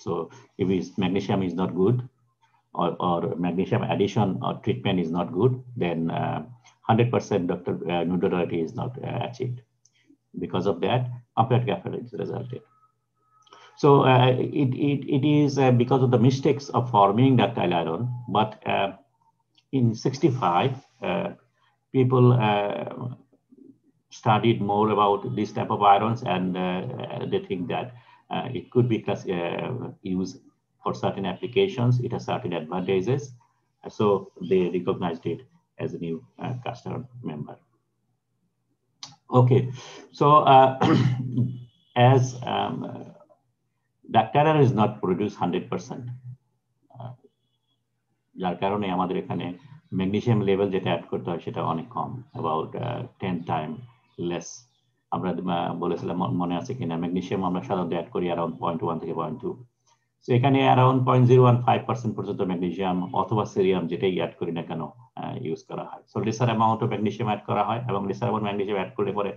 So if magnesium is not good, or magnesium addition or treatment is not good, then 100% nodularity is not achieved. Because of that, comparative graphite is resulted. So it is because of the mistakes of forming ductile iron, but in 65, people studied more about this type of irons, and they think that it could be used for certain applications. It has certain advantages. So they recognized it as a new cast iron member. Okay, so as ductile iron is not produced 100%, যার কারণে আমাদের এখানে magnesium level যেটা add করতে হয় সেটা অনেক কম, about 10 time less. আমরা বলেছিলাম মনে আছে কিনা, ম্যাগনেসিয়াম আমরা সাধারণত অ্যাড করি অ্যারাউন্ড 0.1 থেকে 0.2। সো এখানে অ্যারাউন্ড 0.015% পর্যন্ত ম্যাগনেসিয়াম অথবা সিরিয়াম যেটাই অ্যাড করি না কেন ইউজ করা হয়। So lesser amount of magnesium add করা হয়, এবং লেসার অ্যামাউন্ট ম্যাগনেসিয়াম অ্যাড করলে পরে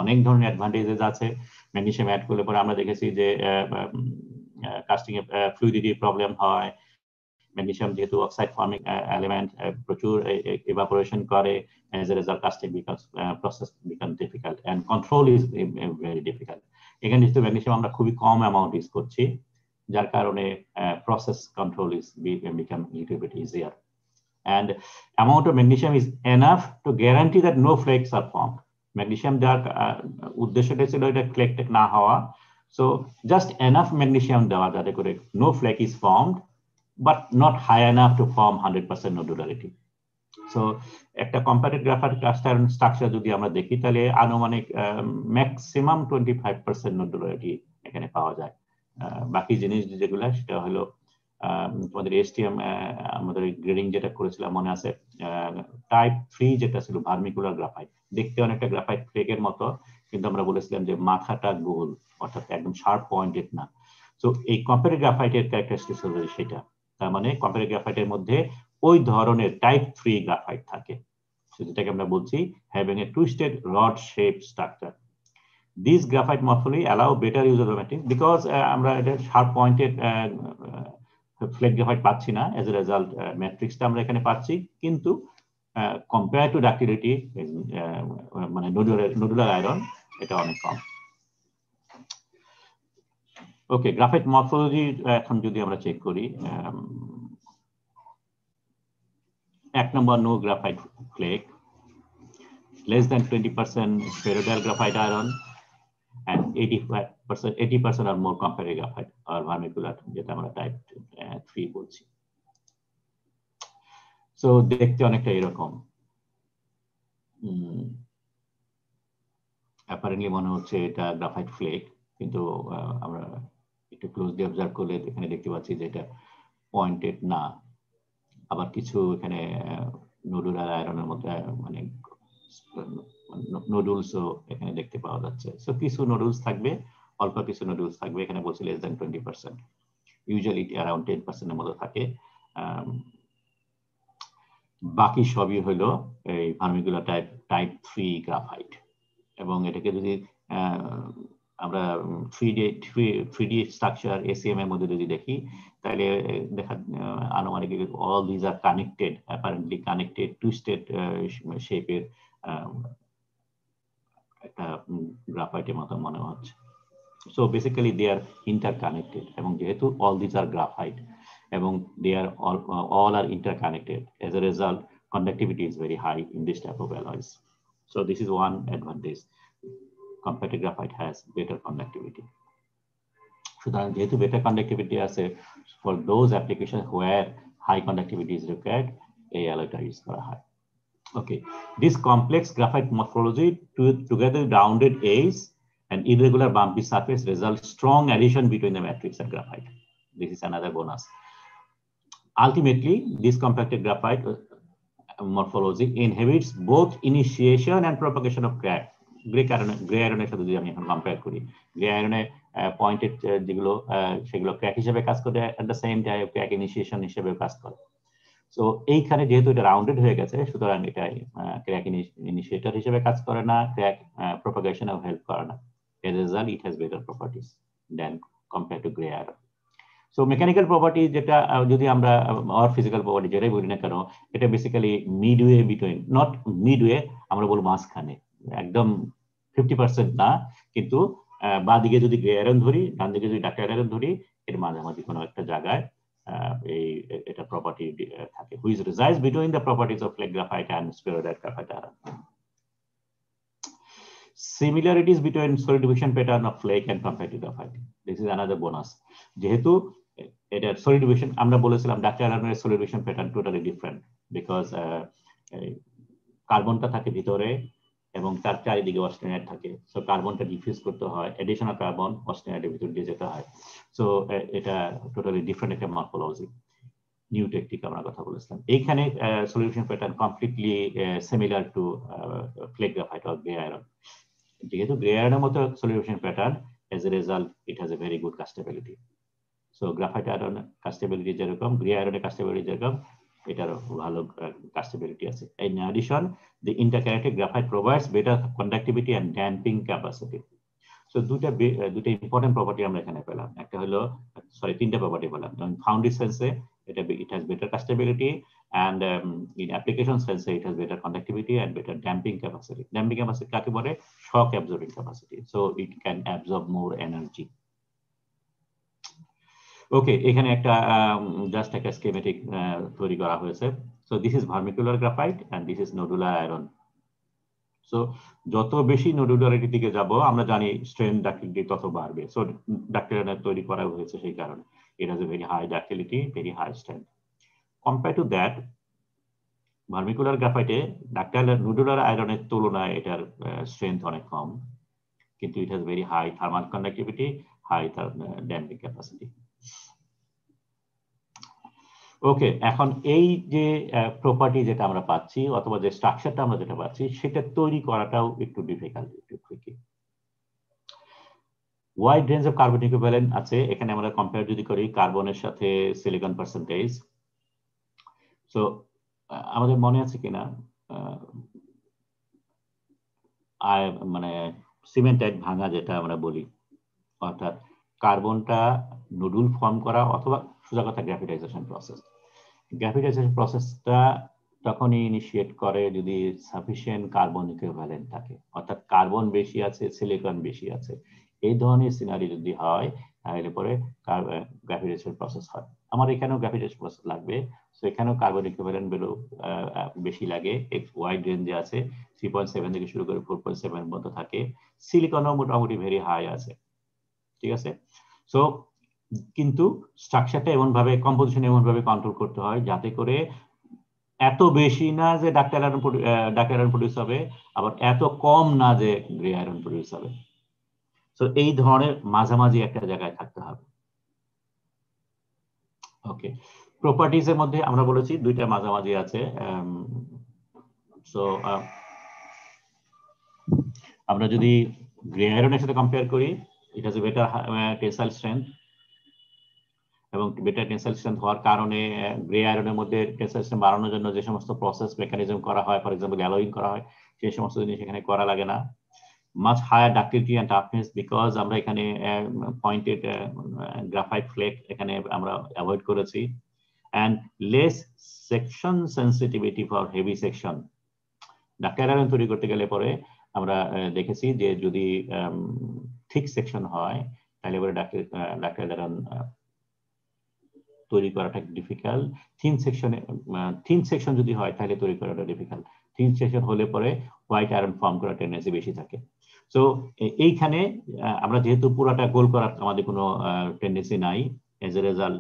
অনেক ধরনের অ্যাডভান্টেজেস আছে। ম্যাগনেসিয়াম অ্যাড করলে পরে আমরা দেখেছি যে কাস্টিং এ ফ্লুইডিটি প্রবলেম হয়। Magnesium যেহেতু অক্সাইড ফর্মিং এলিমেন্ট, প্রচুর evaporation করে, as a result casting becomes process becomes difficult and control is very difficult. এখানে যেহেতু ম্যাগনেসিয়াম আমরা খুবই কম অ্যামাউন্ট ইউজ করছি, যার কারণে process control is become a little bit easier, and amount of magnesium is enough to guarantee that no flakes are formed. Magnesium যার উদ্দেশ্যটা ছিল এটা ফ্লেক না হওয়া, so just enough magnesium দেওয়া যাতে করে no flake is formed but not high enough to form 100% nodularity. So একটা comparative graphite cast iron structure যদি আমরা দেখি, তাহলে আনুমানিক ম্যাক্সিমাম 25% nodularity এখানে পাওয়া যায়। বাকি জিনিস যেগুলো সেটা হলো তোমাদের এসটিএম আমাদের গ্রেডিং যেটা করেছিলাম মনে আছে, টাইপ 3 যেটা ছিল ভার্মিকুলার গ্রাফাইট, দেখতে অনেকটা গ্রাফাইট ফ্লেকের মতো, কিন্তু আমরা বলেছিলাম যে মাথাটা গোল, অর্থাৎ একদম শার্প পয়েন্টেড না। সো এই কম্পারেটিভ গ্রাফাইটের ক্যারেক্টারিস্টিক্স হলো সেটা, তার মানে কম্পারেটিভ গ্রাফাইটের মধ্যে ওই ধরনের টাইপ 3 গ্রাফাইট থাকে, যেটাকে আমরা বলছি having a twisted rod shape structure. This graphite morphology allow better use of the matrix, because আমরা এটা শার্প পয়েন্টেড ফ্লেক গ্রাফাইট পাচ্ছি না, এজ এ রেজাল্ট ম্যাট্রিক্সটা আমরা এখানে পাচ্ছি, কিন্তু কম্পেয়ার টু ডাক্টিলিটি মানে নোডুলার আয়রন এটা অনেক কম। ওকে, গ্রাফাইট মরফোলজি এখন যদি আমরা চেক করি, 1 নম্বর no graphite ফ্লেক, less than 20% spheroidal graphite iron, and 80% or more comparative graphite or vermicular, যেটা আমরা টাইপ 3 বলছি। সো দেখতে অনেকটা এরকম, অ্যাপারেন্টলি মনে হচ্ছে এটা গ্রাফাইট ফ্লেক, কিন্তু আমরা একটু ক্লোজলি অবজার্ভ করলে এখানে দেখতে পাচ্ছি যে এটা পয়েন্টেড না, আবার কিছু এখানে নোডুলার আয়রনের মধ্যে মানে নোডুলসও এখানে দেখতে পাওয়া যাচ্ছে। সো কিছু নোডুলস থাকবে, অল্প কিছু নোডুলস থাকবে, এখানে বলছি less than 20%, ইউজুয়ালি অ্যারাউন্ড 10% এর মতো থাকে। বাকি সবই হলো এই ভার্মিকুলার টাইপ 3 গ্রাফাইট, এবং এটাকে যদি আমরা 3D স্ট্রাকচার এসিএম এর মধ্যে যদি দেখি, তাহলে দেখা আনুমানিক all this are connected, apparently connected twisted শেপের একটা গ্রাফাইটের মতো মনে হচ্ছে। So basically they are interconnected, এবং যেহেতু অল দিস আর গ্রাফাইট এবং they are all are interconnected, as a result conductivity is very high in this type of alloys. So this is one advantage, comparative graphite has better conductivity. সুতরাং যেহেতু better conductivity আছে, for those applications where high conductivity is required, এই অ্যালয়টা use করা হয়। Okay, this complex graphite morphology together with rounded edge and irregular bumpy surface results strong adhesion between the matrix and graphite. This is another bonus. Ultimately, this compacted graphite morphology inhibits both initiation and propagation of crack. Gray iron সাথে যদি আমি এখন compare করি, grey আয়রনে pointed যেগুলো সেগুলো crack হিসেবে কাজ করে, এট the same time crack initiation হিসেবে কাজ করে। সো এইখানে যেহেতু এটা রাউন্ডেড হয়ে গেছে, সুতরাং এটা ক্র্যাক ইনিশিয়েটর হিসেবে কাজ করে না, ক্র্যাক প্রপাগেশনেও হেল্প করে না। As a result it has better properties than compare to grey iron. So mechanical property যেটা যদি আমরা আর ফিজিক্যাল প্রপার্টি যেটাই বলি না কেন, এটা basically midway between, not midway, আমরা বলবো মাঝখানে, একদম 50% না, কিন্তু বাঁ দিকে যদি গ্রে আয়রন ধরি, ডান দিকে যদি ডাক্তার আয়রন ধরি, এর মাঝামাঝি কোনো একটা জায়গায় এই এটা প্রপার্টি থাকে, which resides between the properties of flake graphite and spheroid graphite iron. Similarities between solid diffusion pattern of flake and compacted graphite. This is another bonus. যেহেতু এটা solid diffusion, আমরা বলেছিলাম ডাক্তার আয়রনের solid diffusion pattern totally different because কার্বনটা থাকে ভিতরে এবং তার চারিদিকে অস্টেনাইড থাকে, সো কার্বনটা ডিফিউজ করতে হয়, এডিশনাল কার্বন অস্টেনাইডের ভিতর দিয়ে যেতে হয়, সো এটা টোটালি ডিফারেন্ট একটা মরফোলজি, নিউ টেকনিক আমরা কথা বলেছিলাম। এইখানে solution pattern completely similar to flake graphite or grey iron. যেহেতু গ্রে আয়রনের মতো solution pattern, as a result it has a very good castability. So graphite iron castability যেরকম, grey আয়রনের কাস্টেবিলিটি যেরকম, এটারও ভালো কাস্টেবিলিটি আছে। In addition, the intercalated graphite provides better conductivity and damping capacity. So দুটা important property আমরা এখানে পেলাম। একটা হলো, সরি, তিনটা প্রপার্টি পেলাম। ফাউন্ডেড সেন্সে এটা it has better castability, and in application sense it has better conductivity and better damping capacity. Damping capacity কাকে বলে? Shock absorbing capacity, so it can absorb more energy. ওকে, এখানে একটা জাস্ট একটা schematic তৈরি করা হয়েছে। So this is vermicular graphite and this is nodular iron. So যত বেশি নোডুলারিটির দিকে যাব, আমরা জানি স্ট্রেন ডাক্টিলিটি তত বাড়বে। সো ডাক্টার আয়রন তৈরি করা হয়েছে সেই কারণে। It has a very high ductility, very high strength. Compare to that, vermicular গ্রাফাইটে ডাক্টার নোডুলার আয়রনের তুলনায় এটার স্ট্রেন্থ অনেক কম, কিন্তু it has very high thermal conductivity, high damping capacity. Okay, এখন এই যে প্রপার্টি যেটা আমরা পাচ্ছি অথবা যে স্ট্রাকচারটা আমরা যেটা পাচ্ছি, সেটা তৈরি করাটাও একটু ডিফিকাল্ট, একটু tricky. Wide range of carbon equivalent আছে এখানে। আমরা কম্পেয়ার যদি করি কার্বনের সাথে সিলিকন পার্সেন্টেজ, সো আমাদের মনে আছে কিনা, মানে সিমেন্টাইট ভাঙা যেটা আমরা বলি, অর্থাৎ কার্বনটা নুডুল ফর্ম করা অথবা সোজা কথা গ্রাফিটাইজেশন প্রসেস। গ্রাফিটাইজেশন প্রসেসটা তখনই ইনিশিয়েট করে যদি সাফিসিয়েন্ট কার্বন ইকুইভ্যালেন্ট থাকে, অর্থাৎ কার্বন বেশি আছে, সিলিকন বেশি আছে। এই ধরনের সিনারি যদি হয়, তাহলে পরে গ্রাফিটাইজেশন প্রসেস হয়। আমার এখানেও গ্রাফিটাইজেশন প্রসেস লাগবে, সো এখানেও কার্বন ইকুইভ্যালেন্ট বেরো বেশি লাগে, ওয়াইড রেঞ্জে আছে, 3.7 থেকে শুরু করে 4.7 পর্যন্ত থাকে। সিলিকনও মোটামুটি ভেরি হাই আছে, ঠিক আছে। সো কিন্তু স্ট্রাকচারটা এমন ভাবে, কম্পোজিশন এমন ভাবে কন্ট্রোল করতে হয় যাতে করে এত বেশি না যে ডাক্তার আয়রন প্রডিউস হবে, আবার এত কম না যে গ্রে আয়রন প্রডিউস হবে। সো এই ধরনের মাঝামাঝি একটা জায়গায় থাকতে হবে। ওকে, প্রপার্টিজ এর মধ্যে আমরা বলেছি দুইটা মাঝামাঝি আছে। সো আমরা যদি গ্রে আয়রনের সাথে কম্পেয়ার করি, ইট has a better tensile strength, এবং বেটার টেনসাইল স্ট্রেংথ হওয়ার কারণে গ্রে আয়রনের মধ্যে টেনসাইল স্ট্রেংথ বাড়ানোর জন্য যে সমস্ত প্রসেস মেকানিজম করা হয়, ফর এক্সাম্পল অ্যালয়িং করা হয়, সেই সমস্ত জিনিস এখানে করা লাগে না। Much higher ductility and toughness, because আমরা এখানে পয়েন্টেড গ্রাফাইট ফ্লেক এখানে আমরা অ্যাভয়েড করেছি, and less section sensitivity for heavy section. Ductile iron তৈরি করতে গেলে পরে আমরা দেখেছি যে যদি থিক সেকশন হয়, তাহলে পরে ডাক্তার আয়রন তৈরি করাটা ডিফিকাল্ট। থিন সেকশন যদি হয় তাহলে তৈরি করাটা ডিফিকাল্ট। থিন সেকশন হলে পরে হোয়াইট আয়রন ফর্ম করার টেন্ডেন্সি বেশি থাকে। সো এইখানে আমরা যেহেতু পুরাটা গোল করার আমাদের কোনো টেন্ডেন্সি নাই, as a result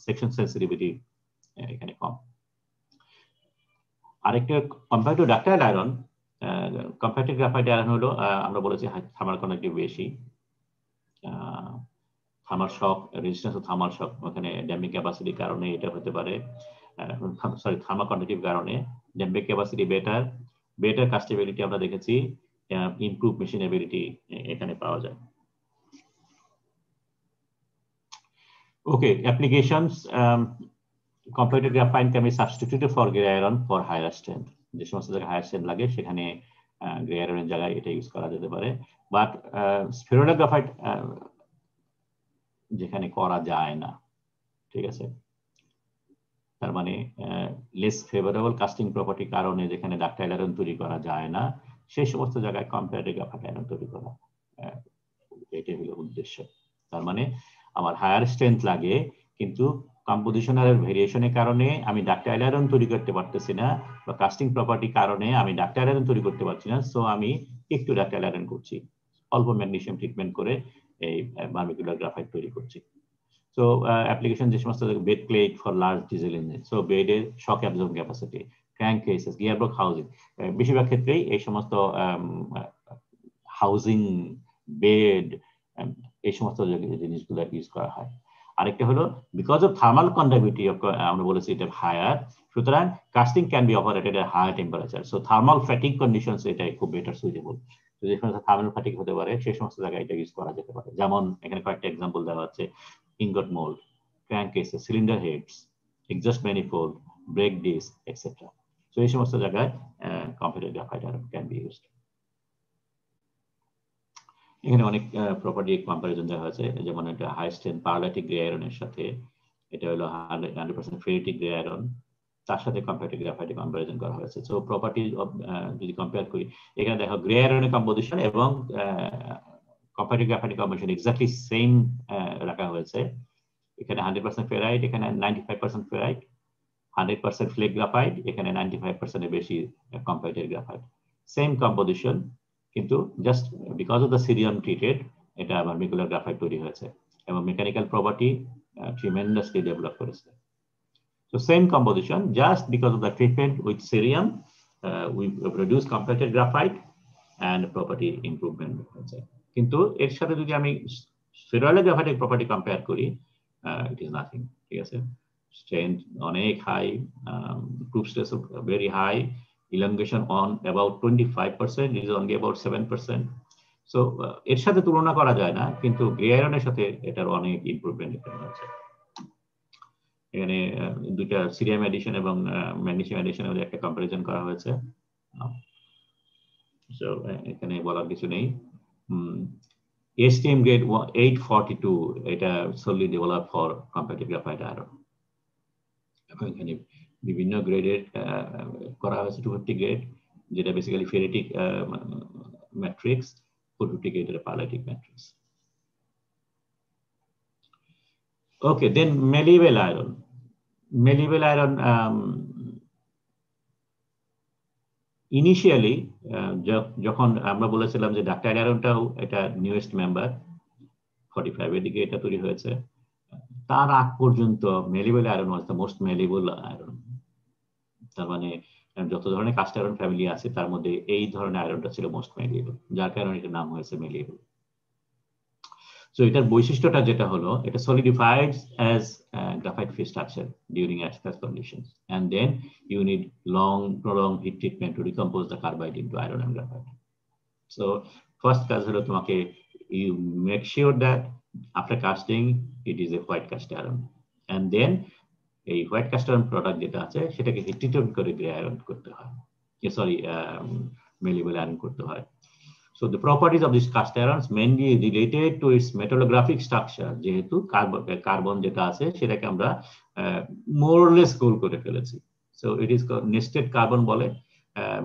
section sensitivity এখানে কম। আরেকটা compare to ductile iron, compare to graphite iron হলো আমরা বলেছি থার্মাল কন্ডাক্টিভিটি বেশি, থার্মাল শক রেজিস্ট্যান্স ও থার্মাল শক ওখানে ড্যাম্পিং ক্যাপাসিটির কারণে এটা হতে পারে, সরি থার্মাল কন্ডাক্টিভ কারণে ড্যাম্পিং ক্যাপাসিটি বেটার কাস্টেবিলিটি আমরা দেখেছি, ইমপ্রুভ মেশিনেবিলিটি এখানে পাওয়া যায়। Okay, applications, computer graphene can be substituted for grey iron for higher strength. যে সমস্ত জায়গায় হায়ার স্ট্রেংথ লাগে সেখানে গ্রে আয়রনের জায়গায় এটা ইউজ করা যেতে পারে। বাট স্ফেরোইড গ্রাফাইট যেখানে করা যায় না, ঠিক আছে। তার মানে লেস ফেভারেবল কাস্টিং প্রপার্টির কারণে যেখানে ডাকটাইল আয়রন তৈরি করা যায় না, সেই সমস্ত জায়গায় কম্পারেটিভ গ্রাফাইট আয়রন তৈরি করা, এটাই হলো উদ্দেশ্য। তার মানে আমার হায়ার স্ট্রেংথ লাগে, কিন্তু কম্পোজিশনাল ভেরিয়েশনের কারণে আমি ডাকটাইল আয়রন তৈরি করতে পারতেছি না, বা কাস্টিং প্রপার্টির কারণে আমি ডাকটাইল আয়রন তৈরি করতে পারছি না, সো আমি একটু ডাকটাইল আয়রন করছি, অল্প ম্যাগনেসিয়াম ট্রিটমেন্ট করে এই ভার্মিকুলার গ্রাফাইট তৈরি করছি। So application যে সমস্ত bed plate for large diesel engine, so bed এর shock absorbing capacity, crankcases, gearbox housing, বেশিরভাগ ক্ষেত্রেই এই সমস্ত হাউজিং, বেড, এই সমস্ত জিনিসগুলো ইউজ করা হয়। আরেকটা হলো বিকজ অফ থার্মাল কন্ডাক্টিভিটি আমরা বলেছি এটা হায়ার, সুতরাং casting can be operated at higher temperature, so thermal fatigue conditions এটা খুব বেটার সুইটেবল। যে সমস্ত থার্মাল ফ্যাটিক হতে পারে সেই সমস্ত জায়গায় এটা ইউজ করা যেতে পারে। যেমন এখানে কয়েকটা এক্সাম্পল দেওয়া হচ্ছে: ingot mold, crankcases, cylinder heads, exhaust manifold, brake disc, etc. So এই সমস্ত জায়গায় computer graphite iron can be used. এখানে অনেক প্রপার্টি কম্পারিজন দেওয়া হয়েছে, যেমন এটা হাই স্ট্রেংথ পারলাইটিক গ্রে আয়রনের সাথে এটা হলো 100% ফেরিটিক গ্রে আয়রন, তার সাথে কম্পিউটার গ্রাফাইট কম্পারিজন করা হয়েছে। সো প্রপার্টি যদি কম্পেয়ার করি, এখানে দেখো গ্রে আয়রনের কম্পোজিশন এবং computer graphite composition exactly same রাখা হয়েছে। এখানে 100% ফেরাইট, এখানে 95% ফেরাইট, 100% ফ্লেক গ্রাফাইট, এখানে 95% এর বেশি কম্পিউটার গ্রাফাইট, সেম কম্পোজিশন, কিন্তু just because of the cerium treated এটা ভার্মিকুলার গ্রাফাইট তৈরি হয়েছে এবং মেকানিক্যাল প্রপার্টি ট্রিমেন্ডাসলি ডেভেলপ করেছে। So same composition, just because of the treatment with cerium, we produce compacted graphite and property improvement হয়েছে। কিন্তু এর সাথে যদি আমি ফেরোয়াল গ্রাফাইটের প্রপার্টি কম্পেয়ার করি, it is nothing, ঠিক আছে। স্ট্রেংথ অনেক high, proof stress very high, elongation on about 25%, is only about 7%. So এর সাথে তুলনা করা যায় না, কিন্তু গ্রে আয়রনের সাথে এটার অনেক ইমপ্রুভমেন্ট হয়েছে। এখানে দুইটা সিরিয়াম এডিশন এবং ম্যাগনেসিয়াম এডিশনের মধ্যে একটা কম্পারিজন করা হয়েছে। সো এখানে বলার কিছু নেই। STM grade 842 এটা solely developed for compacted graphite iron, এবং এখানে বিভিন্ন গ্রেডের করা হয়েছে। 250 গ্রেড যেটা বেসিক্যালি ফেরিটিক ম্যাট্রিক্স, 450 গ্রেডের পারলাইটিক ম্যাট্রিক্স। ওকে, দেন malleable iron. Malleable iron initially যখন আমরা বলেছিলাম যে ডাকটাইল আয়রনটাও এটা নিউয়েস্ট মেম্বার, 45 এর দিকে এটা তৈরি হয়েছে, তার আগ পর্যন্ত malleable iron was the most malleable iron। তার মানে যত ধরনের কাস্ট আয়রন ফ্যামিলি আছে তার মধ্যে এই ধরনের আয়রনটা ছিল মোস্ট malleable, যার কারণে এটার নাম হয়েছে malleable। So এটার বৈশিষ্ট্যটা যেটা হলো, এটা solidifies as graphite phase structure during aqueous conditions, and then you need long prolonged heat treatment to recompose the carbide into iron and graphite. So first কাজ হলো তোমাকে you make sure that after casting it is a white cast iron, and then এই white cast iron product যেটা আছে সেটাকে hit treatment করে grey iron করতে হয়, সরি malleable iron করতে হয়। So the properties of this cast iron is mainly related to its metallographic structure, যেহেতু কার্বন যেটা আছে সেটাকে আমরা more or less গোল করে ফেলেছি। So it is nested carbon বলে।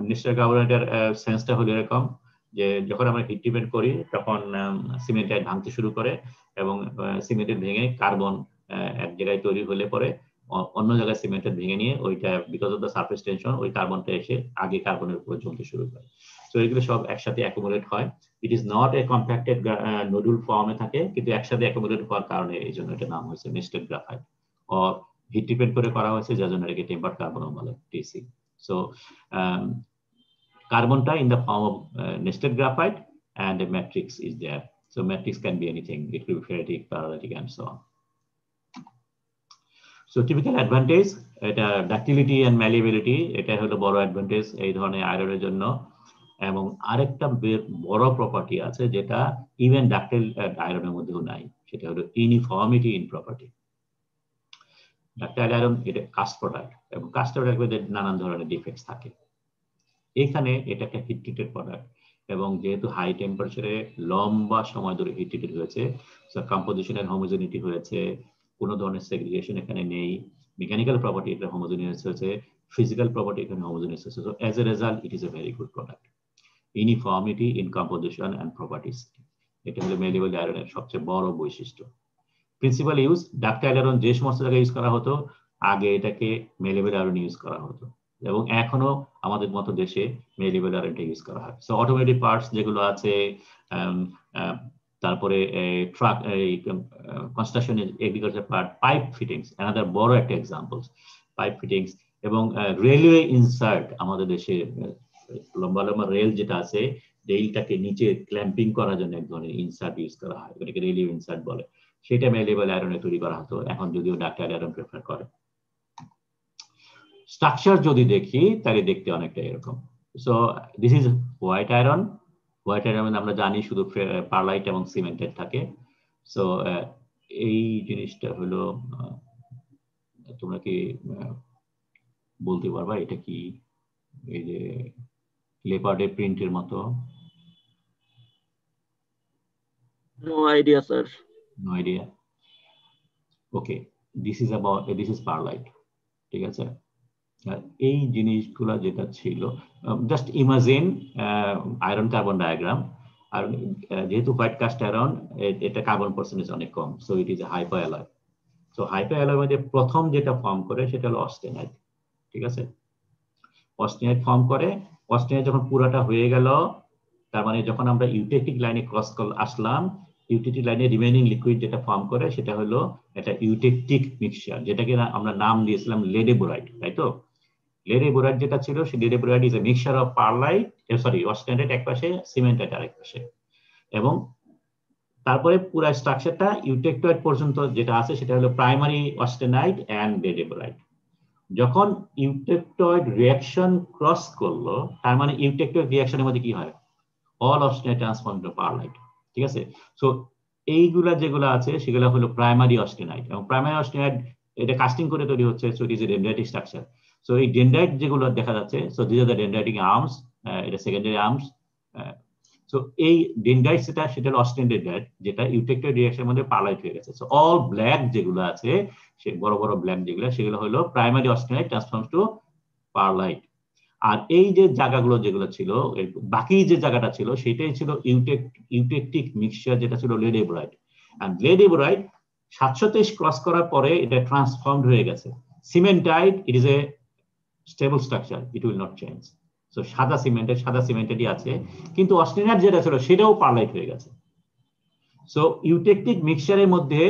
nested carbon এর সেন্সটা হলো এরকম যে যখন আমরা হিট ট্রিটমেন্ট করি তখন সিমেন্টাইট ভাঙতে শুরু করে, এবং সিমেন্টের ভেঙে কার্বন এক জায়গায় তৈরি হলে পরে অন্য জায়গায় সিমেন্টের ভেঙে নিয়ে ওইটা because of the surface tension ওই কার্বনটা এসে আগে কার্বনের উপরে জমতে শুরু করে। তো এগুলো সব একসাথে অ্যাকুমুলেট হয়। ইট is not a compacted nodule ফর্মে থাকে, কিন্তু একসাথে অ্যাকুমুলেট হওয়ার কারণে এই জন্য এটা নাম হয়েছে নেস্টেড গ্রাফাইট, ও হিট ট্রিটমেন্ট করে করা হয়েছে যার জন্য এটাকে টেম্পারড কার্বন বলে, টিসি। সো কার্বনটা in the form of nested graphite and a matrix is there. So matrix can be anything, it could be ferritic, paralytic and so on. So typical advantage, এটা ductility and malleability, এটা হলো বড় advantage এই ধরনের আয়রনের জন্য। এবং আরেকটা বড় প্রপার্টি আছে যেটা ইভেন ডাক্টাইল আয়রনের মধ্যেও নাই, সেটা হলো ইউনিফর্মিটি ইন প্রপার্টি। ডাক্টাইল আয়রন এটা কাস্ট প্রোডাক্ট, এবং কাস্ট প্রোডাক্টের নানান ধরনের ডিফেক্টস থাকে। এখানে এটা একটা হিট ট্রিটেড প্রোডাক্ট, এবং যেহেতু হাই টেম্পারেচারে লম্বা সময় ধরে হিট ট্রিটেড হয়েছে, কম্পোজিশনের হোমোজেনিটি হয়েছে, কোনো ধরনের সেগ্রিগেশন এখানে নেই, মেকানিক্যাল প্রপার্টি এটা হোমোজেনিয়াস হয়েছে, physical property এখানে homogeneous আছে. So as a result, it is a very good product. Uniformity in composition and properties. এটা হলো malleable iron-এর সবচেয়ে বড় বৈশিষ্ট্য। প্রিন্সিপাল ইউজ, ডাকটাইল আয়রন যে সমস্ত জায়গায় ইউজ করা হতো আগে এটাকে malleable iron ইউজ করা হতো, এবং এখনো আমাদের মতো দেশে malleable ironটা ইউজ করা হয়। সো অটোমেটিক পার্টস যেগুলো আছে, তারপরে truck, construction, agriculture part, pipe fittings, another বড় একটা এক্সাম্পলস, পাইপ ফিটিংস এবং রেলওয়ে ইনসার্ট। আমাদের দেশে লম্বা লম্বা রেল যেটা আছে, রেলটাকে নিচে ক্ল্যাম্পিং করার জন্য এক ধরনের ইনসার্ট ইউজ করা হয়, এটাকে রেলওয়ে ইনসার্ট বলে, সেটা ম্যালেবল আয়রনে তৈরি করা হতো, এখন যদিও ডাকটাইল আয়রন প্রেফার করে। স্ট্রাকচার যদি দেখি তাহলে দেখতে অনেকটা এরকম। So this is white iron. White iron আমরা জানি শুধু পারলাইট এবং সিমেন্টেড থাকে। সো এই জিনিসটা হলো, তোমরা কি বলতে পারবা এটা কি এই যে লেপার্ডের প্রিন্টের মতো? No idea sir. No idea. Okay, this is pearlite, ঠিক আছে। এই জিনিসগুলো যেটা ছিল, just imagine iron carbon diagram, আর যেহেতু হোয়াইট কাস্ট আয়রন, এটা কার্বন পার্সেন্টেজ অনেক কম, so it is a hypo alloy. So hypo অ্যালয়ের মধ্যে প্রথম যেটা ফর্ম করে সেটা হলো অস্টেনাইট, ঠিক আছে। অস্টেনাইট ফর্ম করে, অস্টেনাইট যখন পুরাটা হয়ে গেল, তার মানে যখন আমরা ইউটেকটিক লাইনে ক্রস আসলাম, ইউটেকটিক লাইনে রিমেইনিং লিকুইড যেটা ফর্ম করে সেটা হলো একটা ইউটেকটিক মিক্সচার, যেটাকে আমরা নাম দিয়েছিলাম লেডেবোরাইট, তাই তো। লেডেবোরাইট যেটা ছিল, সেই ledeburite is a mixture of pearlite, austenite এক পাশে, সিমেন্টাইট আরেক পাশে, এবং তারপরে পুরো স্ট্রাকচারটা ইউটেকটয়েড পর্যন্ত যেটা আছে সেটা হলো প্রাইমারি অস্টেনাইট এন্ড লেডেবোরাইট। যখন ইউটেকটয়েড রিঅ্যাকশন ক্রস করলো, তার মানে ইউটেকটয়েড রিঅ্যাকশনের মধ্যে কি হয়, অল অস্টেনাইট ট্রান্সফর্ম টু পারলাইট, ঠিক আছে। সো এইগুলা যেগুলো আছে সেগুলো হলো প্রাইমারি অস্টেনাইট, এবং প্রাইমারি অস্টেনাইট এটা কাস্টিং করে তৈরি হচ্ছে, so it is A dendritic structure. So এই ডেনড্রাইট যেগুলো দেখা যাচ্ছে, so this are the dendritic arms, এটা সেকেন্ডারি আর্মস। সো এই ডেনড্রাইট সেটা হলো অস্টেনাইট, যেটা ইউটেকটয়েড রিঅ্যাকশনের মধ্যে পারলাইট হয়ে গেছে। সো অল ব্ল্যাক যেগুলো আছে, সে বড় বড় ব্ল্যাক যেগুলো, সেগুলো হলো প্রাইমারি অস্টেনাইট ট্রান্সফর্মস টু পারলাইট। আর এই যে জায়গাগুলো যেগুলো ছিল, বাকি যে জায়গাটা ছিল সেটাই ছিল ইউটেকটিক মিক্সচার, যেটা ছিল লেডেবোরাইট। আর লেডেবোরাইট 723 ক্রস করার পরে এটা ট্রান্সফর্মড হয়ে গেছে cementite. It is a stable structure, it will not change. So সাদা সিমেন্টেডই আছে, কিন্তু অস্টেনাইট যেটা ছিল সেটাও পারলাইট হয়ে গেছে। সো ইউটেকটিক মিক্সচারের মধ্যে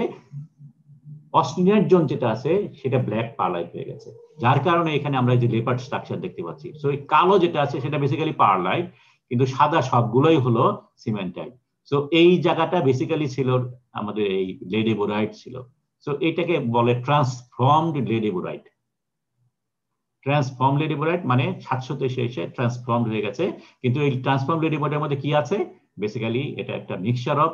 অস্টেনাইট জোন যেটা আছে সেটা ব্ল্যাক পারলাইট হয়ে গেছে, যার কারণে এখানে আমরা যে লেপার্ড স্ট্রাকচার দেখতে পাচ্ছি। সো এই কালো যেটা আছে সেটা বেসিক্যালি পারলাইট, কিন্তু সাদা সবগুলোই হলো সিমেন্টাইট। সো এই জায়গাটা বেসিক্যালি ছিল আমাদের এই লেডেবোরাইট ছিল। সো এটাকে বলে ট্রান্সফর্মড লেডেবোরাইট। ট্রান্সফর্ম লেডেবোরাইট মানে 723 এসে ট্রান্সফর্মড হয়ে গেছে। কিন্তু এই ট্রান্সফর্ম লেডেবোরাইটের মধ্যে কি আছে, বেসিক্যালি এটা একটা mixture of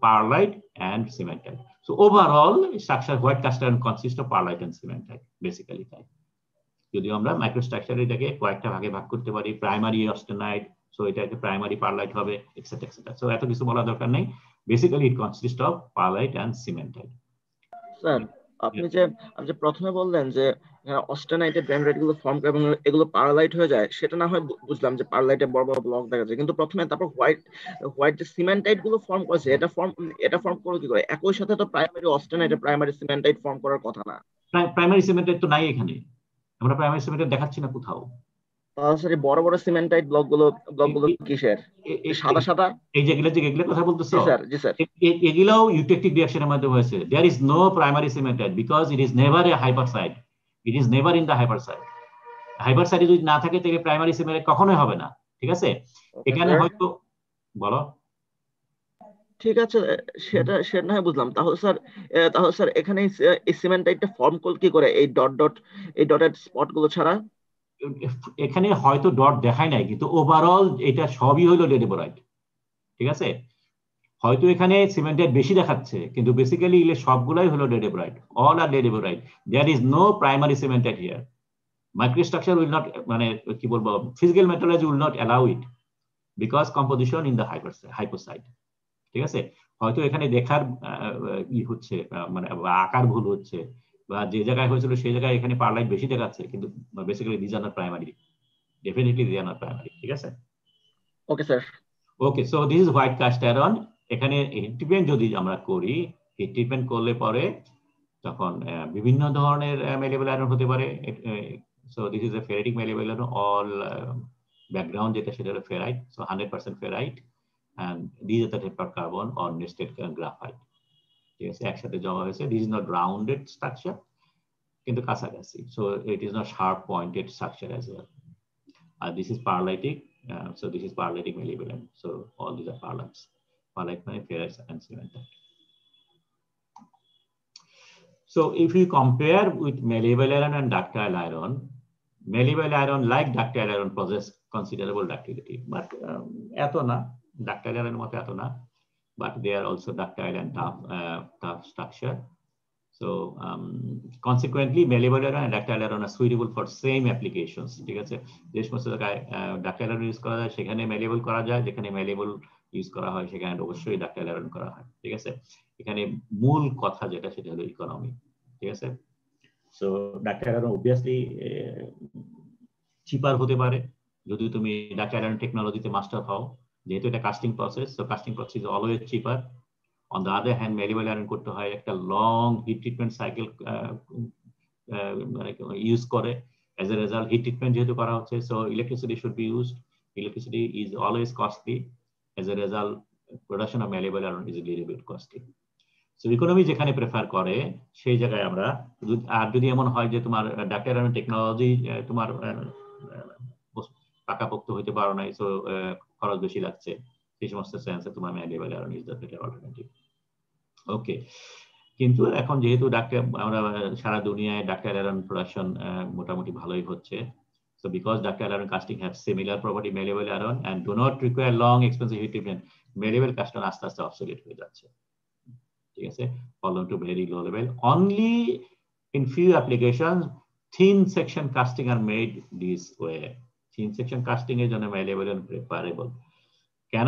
pearlite and cementite. So overall, structure white cast iron consists of perlite and cementite, basically তাই। যদি আমরা মাইক্রোস্ট্রাকচারে এটাকে কয়েকটা ভাগে ভাগ করতে পারি, প্রাইমারি অস্টেনাইট, সো এটা একটা প্রাইমারি পারলাইট হবে, এক্সেট্রা এক্সেট্রা। সো এত কিছু বলার দরকার নেই, basically it consist of pearlite and cementite. Sir আপনি যে প্রথমে বললেন যে অস্টেনাইটেড ডেনড্রাইট গুলো ফর্ম করে এবং এগুলো পারলাইট হয়ে যায়, সেটা না হয় বুঝলাম যে পারলাইটে বড় বড় ব্লক দেখা যায়, কিন্তু প্রথমে তারপর হোয়াইট যে সিমেন্টাইট গুলো ফর্ম করেছে, এটা ফর্ম করলো কি করে? একই সাথে তো প্রাইমারি অস্টেনাইট প্রাইমারি সিমেন্টাইট ফর্ম করার কথা না। প্রাইমারি সিমেন্টাইট তো নাই এখানে, আমরা প্রাইমারি সিমেন্টাইট দেখাচ্ছি না কোথাও। তাহলে বড় বড় সিমেন্টাইট ব্লকগুলো কিসের? সাদা সাদা এই যেগুলো কথা বলতেছো, জি স্যার, জি স্যার। এগুলাও ইউটেকটিক রিঅ্যাকশনের মধ্যে হয়েছে। There is no primary cementite because it is never a hyper side, it is never in the hyper side. Hyper side যদি না থাকে তাহলে প্রাইমারি সিমেন্টাইট কখনোই হবে না, ঠিক আছে। এখানে হয়তো বলো, ঠিক আছে, সেটা না হয় বুঝলাম। তাহলে স্যার এখানে এই সিমেন্টাইটটা ফর্ম কি করে এই ডটেড স্পট গুলো ছাড়া? এখানে হয়তো ডট দেখায় নাই, কিন্তু ওভারঅল এটা সবই হলো লেডেবোরাইট, ঠিক আছে। হয়তো এখানে সিমেন্টাইট বেশি দেখাচ্ছে, কিন্তু বেসিক্যালি এগুলো সবগুলাই হলো লেডেবোরাইট, অল আর ledeburite. There is no primary cementite here. Microstructure will not, মানে কি বলবো, physical metallurgy will not allow it. Because composition in the hypo side. ঠিক আছে, হয়তো এখানে দেখার ই হচ্ছে মানে আকার ভুল হচ্ছে, বা যে জায়গায় হয়েছিল সেই জায়গায় এখানে পারলাইট বেশি দেখাচ্ছে, কিন্তু basically this are not primary, definitely this are not primary. ঠিক আছে, okay sir. Okay, so this is white cast iron. এখানে হিট ট্রিটমেন্ট যদি আমরা করি, হিট ট্রিটমেন্ট করলে পরে তখন বিভিন্ন ধরনের ম্যালেবল আয়রন হতে পারে। So this is a ferritic malleable iron, all background যেটা সেটা হলো ferrite, so 100% ferrite, and these are the tempered carbon or nested graphite. ঠিক আছে, একসাথে জমা হয়েছে। This is not rounded structure, কিন্তু কাছাকাছি, so it is not sharp pointed structure as well. আর this is pearlitic, so this is parlitic malleable, so all these are parlites. Parlite মানে ferrite and cementite. So if you compare with malleable iron and ductile iron, malleable iron like ductile iron possess considerable ductility, but eto na ductile iron moto eto na, but they are also ductile and tough structure. So consequently malleable iron and ductile iron are suitable for same applications. ঠিক আছে, যে সমস্ত জায়গায় ductile iron use করা যায় সেখানে malleable করা যায়, যেখানে malleable ইউজ করা হয় সেখানে অবশ্যই ductile iron করা হয়। ঠিক আছে, এখানে মূল কথা যেটা সেটা হলো ইকোনমি। ঠিক আছে, সো ductile iron obviously চিপার হতে পারে যদি তুমি ductile iron টেকনোলজিতে মাস্টার হও, যেহেতু এটা casting process, so casting process is always cheaper. On the other hand, malleable iron করতে হয় একটা long hit treatment cycle use করে। As a result, heat treatment যেহেতু করা হচ্ছে, so electricity should be used. Electricity is always costly. As a result, production of malleable iron is a little bit costly. So economy যেখানে prefer করে সেই জায়গায় আমরা, আর যদি এমন হয় যে তোমার ডাক্তার আয়রন টেকনোলজি তোমার পাকাপোক্ত হইতে পারো নাই, সো খরচ বেশি লাগছে, সেই সমস্ত সেন্সে তোমার malleable iron is the better alternative. ওকে, কিন্তু এখন যেহেতু ডাক্তার আমরা সারা দুনিয়ায় ডাক্তার আয়রন প্রোডাকশন মোটামুটি ভালোই হচ্ছে, so because ductile iron casting have similar property malleable iron and do not require long expensive heat treatment, malleable casting আস্তে আস্তে obsolete হয়ে যাচ্ছে। ঠিক আছে, fallen to very low level. Only in few applications thin section casting are made this way. Thin section casting এর জন্য malleable iron preferable. কেন